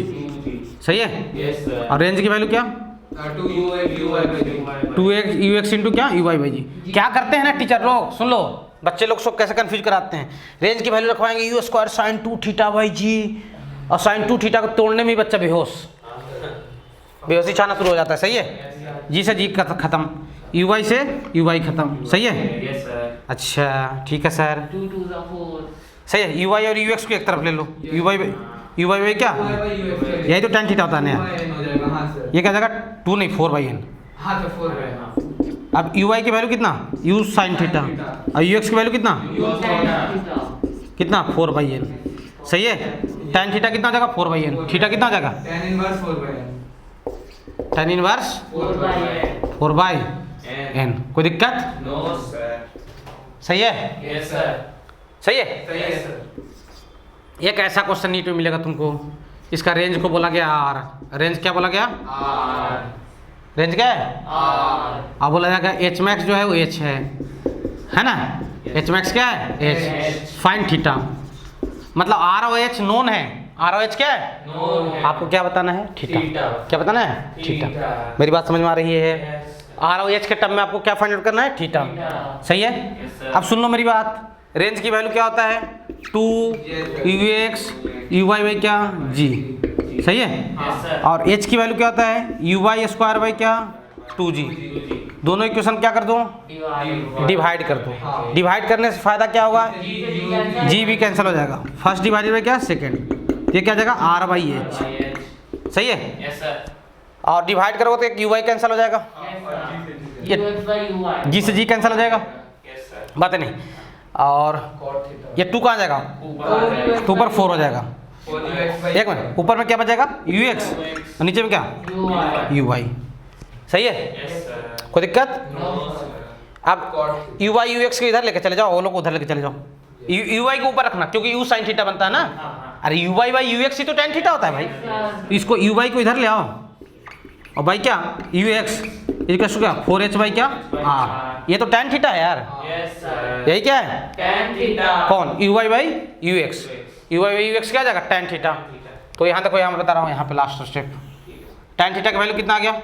सही है। Yes sir. और रेंज की वैल्यू क्या 2uy 2x ux इंटू क्या uy बाई जी। क्या करते हैं ना टीचर लोग, सुन लो बच्चे लोग सब कैसे कंफ्यूज कराते हैं। रेंज की वैल्यू रखवाएंगे U square sine 2 theta by G, और साइन 2 थीटा को तोड़ने में ही बच्चा बेहोशी छाना शुरू हो जाता है। सही है, जी से जी खत्म, यू वाई से यू वाई खत्म। सही है, यस सर। अच्छा ठीक है सर, 2 2 ज़ा 4। सही है। यू वाई और यू एक्स को एक तरफ ले लो, यू वाई क्या, यही तो tan थीटा होता है ना। हो जाएगा। हाँ सर। ये क्या जाएगा 2 नहीं 4/n। हाँ तो 4 है। हाँ अब यू वाई की वैल्यू कितना, यू साइन थीटा, और यू एक्स की वैल्यू कितना, कितना 4/n। सही है, tan थीटा कितना हो जाएगा 4/n, थीटा कितना हो जाएगा tan inverse 4/n। tan inverse 4/n। कोई दिक्कत, नो सर। सही है, यस सर। सही है। सही है सर। एक ऐसा क्वेश्चन नीट में मिलेगा तुमको, इसका रेंज को बोला गया आर। रेंज क्या बोला गया, आर। रेंज क्या है, आर। अब बोला जाएगा एच मैक्स जो है वो एच है ना। एच मैक्स क्या है, एच। फाइन थीटा, मतलब आर और एच नोन है, आर और एच क्या है, नोन है। आपको क्या बताना है, थीटा। थीटा। क्या बताना है, थीटा। थीटा। मेरी बात समझ में आ रही है। यस। आर और एच के टर्म में आपको क्या फाइंड आउट करना है, थीटा। थीटा। सही है। Yes sir. अब सुन लो मेरी बात, रेंज की वैल्यू क्या होता है 2 u x u Y by क्या जी। सही है। Yes sir. और एच की वैल्यू क्या होता है यू वाई स्क्वायर बाई क्या 2g। दोनों इक्वेशन क्या कर दो, डिवाइड कर दो। डिवाइड करने से फायदा क्या होगा, जी भी कैंसिल हो जाएगा, फर्स्ट डिवाइडेड बाई क्या सेकेंड, ये क्या हो जाएगा आर बाई एच। सही है। Yes sir. और डिवाइड करोगे तो एक यू वाई कैंसिल हो जाएगा, जी से जी कैंसिल हो जाएगा, यस सर। बात नहीं। और cot थीटा। ये 2 कहाँ आ जाएगा, ऊपर तो ऊपर 4 हो जाएगा। 4ux/। एक मिनट, ऊपर में क्या बचेगा यू एक्स, और नीचे में क्या यू वाई। सही है, यस सर। कोई दिक्कत। No sir. अब यू वाई यू एक्स को इधर लेके चले जाओ, वो लोग उधर लेके चले जाओ। यू वाई को ऊपर रखना, क्योंकि यू साइन थीटा बनता है ना। अरे U Y by you X ही तो tan थीटा होता है भाई। इसको यू वाई को इधर ले आओ, और बाई क्या यू एक्स इक्वल क्या 4h बाई क्या आर। ये तो tan थीटा है यार, यस सर। यही क्या है, tan थीटा। कौन u Y by you x. U Y by you x क्या आ जाएगा tan थीटा। तो यहाँ देखो, यहाँ मैं बता रहा हूँ, यहाँ पे लास्ट स्टेप tan थीटा का वैल्यू कितना आ गया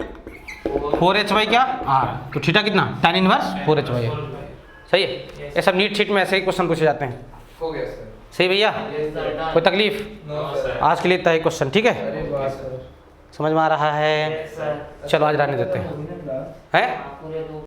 4h बाई क्या आर। तो थीटा कितना tan inverse 4h by are. सही है। ये सब नीट शीट में ऐसे ही क्वेश्चन पूछे जाते हैं। हो गया सर। सही भैया, कोई तकलीफ। No no sir. सर। आज के लिए इतना ही क्वेश्चन, ठीक है, अरे वाह सर। समझ में आ रहा है। Yes sir. चलो आज रहने देते हैं, हैं? पूरे 2